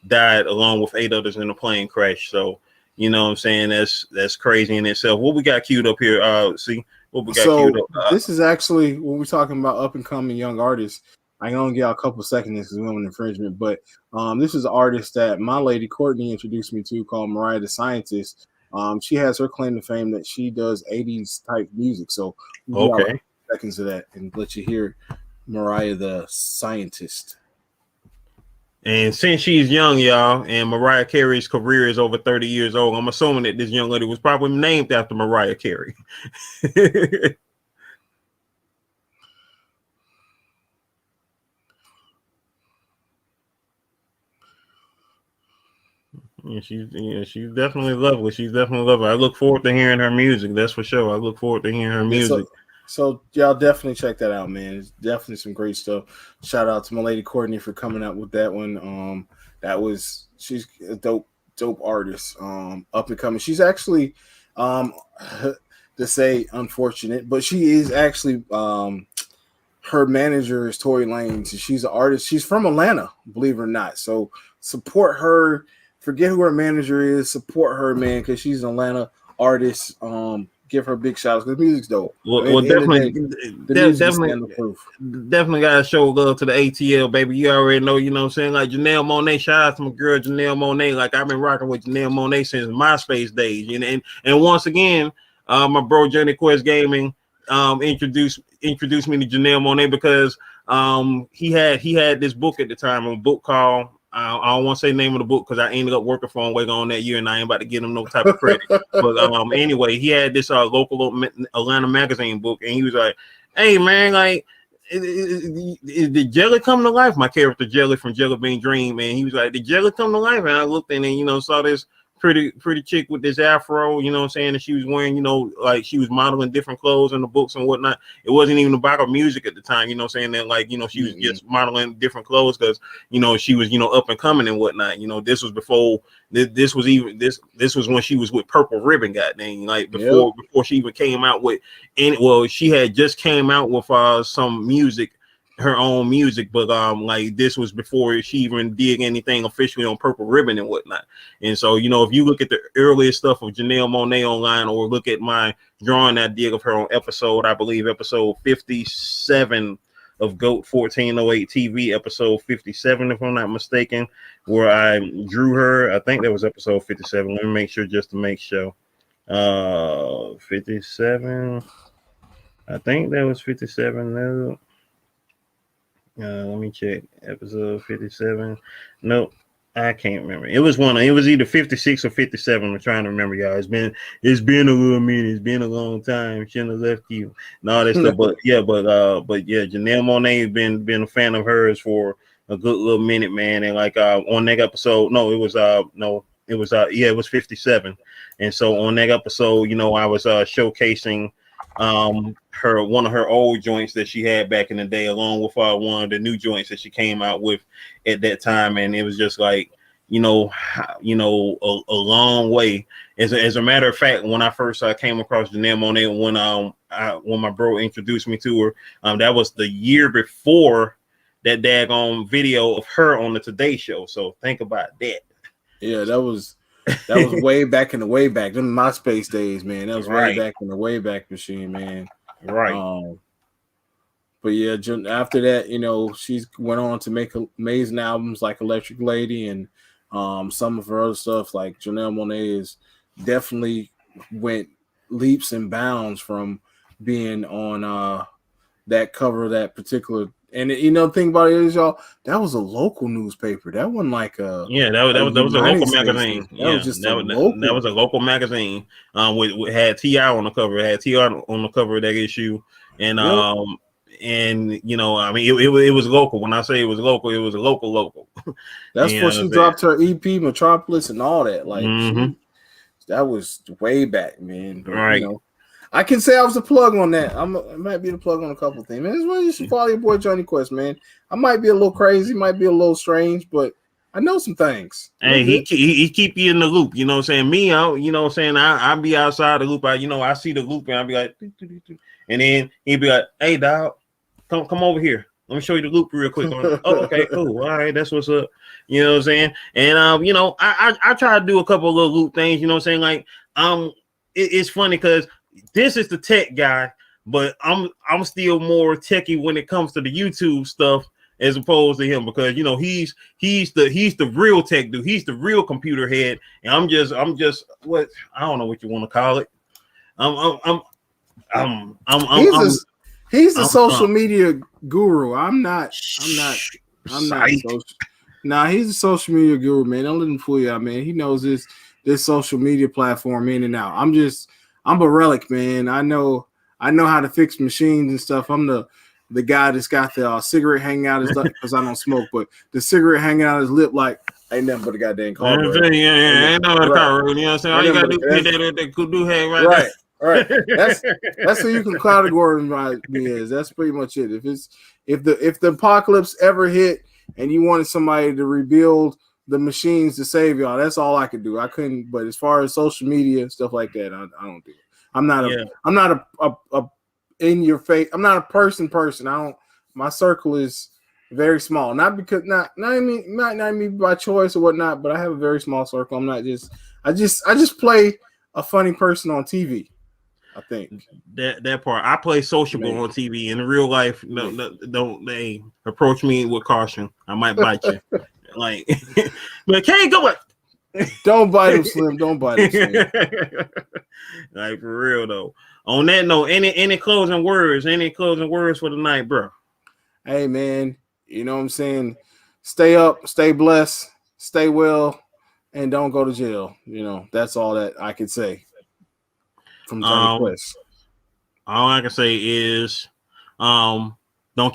died along with 8 others in a plane crash. So what I'm saying, that's crazy in itself. What we got queued up here? See what we got queued up. This is actually when we're talking about up and coming young artists. I can only get a couple seconds because we have an infringement, but this is an artist that my lady Courtney introduced me to called Mariah the Scientist. She has her claim to fame that she does 80s type music. So okay, seconds of that and let you hear Mariah the Scientist. And since she's young, y'all, and Mariah Carey's career is over 30 years old, I'm assuming that this young lady was probably named after Mariah Carey. she's definitely lovely. She's definitely lovely. I look forward to hearing her music. That's for sure. I look forward to hearing her music. So y'all definitely check that out, man. It's definitely some great stuff. Shout out to my lady Courtney for coming out with that one. She's a dope artist. Up and coming. She's actually to say unfortunate, but she is actually her manager is Tory Lanez. She's an artist. She's from Atlanta, believe it or not. So support her. Forget who her manager is. Support her, man, because she's an Atlanta artist. Give her big shout outs because the music's dope. Well, definitely gotta show love to the ATL, baby. You already know, you know what I'm saying? Like Janelle Monáe, shout out to my girl Janelle Monáe. Like I've been rocking with Janelle Monáe since MySpace days. And once again, my bro Johnny Quest Gaming introduced me to Janelle Monáe because he had this book at the time, a book called I don't want to say the name of the book because I ended up working for him way on that year and I ain't about to give him no type of credit. But anyway, he had this local Atlanta magazine book and he was like, hey man, like did Jelly come to life? My character Jelly from Jelly Bean Dream, and he was like, did Jelly come to life? And I looked in and saw this pretty chick with this afro, you know what I'm saying, and she was wearing, like she was modeling different clothes in the books and whatnot. It wasn't even about her music at the time, you know what I'm saying, that like, she was just modeling different clothes because, she was, up and coming and whatnot. This was before this was when she was with Purple Ribbon, goddamn, like before she even came out with she had just came out with some music, her own music, but like this was before she even did anything officially on Purple Ribbon and whatnot. And so if you look at the earliest stuff of Janelle Monáe online or look at my drawing I did of her on episode 57 of Goat1408 TV, episode 57 if I'm not mistaken, where I drew her. I think that was episode 57. Let me make sure just to make sure. 57. I think that was 57. No. Let me check. Episode 57. Nope, I can't remember. It was either 56 or 57. I'm trying to remember, y'all. It's been a little minute. It's been a long time. Shouldn't have left you. And all that stuff. But Janelle Monáe been a fan of hers for a good little minute, man. And like on that episode, it was 57. And so on that episode, I was showcasing one of her old joints that she had back in the day, along with one of the new joints that she came out with at that time. And it was just like, a long way. As a matter of fact, when I first came across Janelle Monáe, when my bro introduced me to her, that was the year before that daggone video of her on the Today Show. So think about that. Yeah, that was way back in the way back. Them MySpace days, man. That was way back in the way back machine, man. Right. But yeah, after that, she went on to make amazing albums like Electric Lady and some of her other stuff. Like Janelle Monáe is definitely went leaps and bounds from being on that cover of that particular. And the thing about it is, y'all, that was a local newspaper. That wasn't like that was a local magazine. That was a local magazine. With had H.E.R on the cover. It had H.E.R on the cover of that issue, and it was local. When I say it was local, it was a local. That's before she dropped her EP Metropolis and all that. Like that was way back, man. But, right. I can say I was the plug on that. I might be the plug on a couple of things, man. You should follow your boy Johnny Quest, man. I might be a little crazy, might be a little strange, but I know some things. Hey, he keep you in the loop. You know what I'm saying? Me out. You know what I'm saying? I be outside the loop. I see the loop and I be like, and then he'd be like, hey, dog, come over here. Let me show you the loop real quick. Like, oh, okay, cool. All right, that's what's up. You know what I'm saying? And I try to do a couple of little loop things. You know what I'm saying? Like it's funny because this is the tech guy, but I'm still more techie when it comes to the YouTube stuff as opposed to him because he's the real tech dude. He's the real computer head, and I'm just what I don't know what you want to call it. He's the social media guru. I'm not. Nah, he's a social media guru, man. Don't let him fool you, man. He knows this social media platform in and out. I'm a relic, man. I know how to fix machines and stuff. I'm the guy that's got the cigarette hanging out his lip because I don't smoke, but the cigarette hanging out his lip like Ain't nothing but a goddamn You know what I'm carburetor. saying? Yeah, ain't no other carburetor. You know what I'm saying? All you gotta do is hit that do head right Right. there. That's who you can categorize me as. That's pretty much it. If the apocalypse ever hit and you wanted somebody to rebuild the machines to save y'all, that's all I could do. I couldn't. But as far as social media and stuff like that, I don't do it. I'm not a in your face. I'm not a person. I don't. My circle is very small. Not because not me by choice or whatnot. But I have a very small circle. I'm not just. I just play a funny person on TV. I think that part. I play sociable on TV. In real life, no, don't they approach me with caution. I might bite you. Like, but can't go up. Don't bite him, Slim. Don't bite him, Slim. Like, for real though. On that note, any closing words? Any closing words for the night, bro? Hey man, you know what I'm saying? Stay up, stay blessed, stay well, and don't go to jail. You know, that's all that I can say. From Johnny Quest. All I can say is don't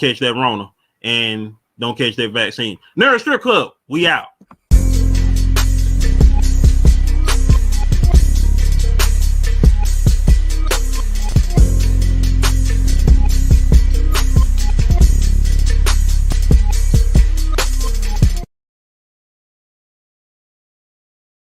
catch that Rona and don't catch that vaccine. Nerd Strip Club, we out.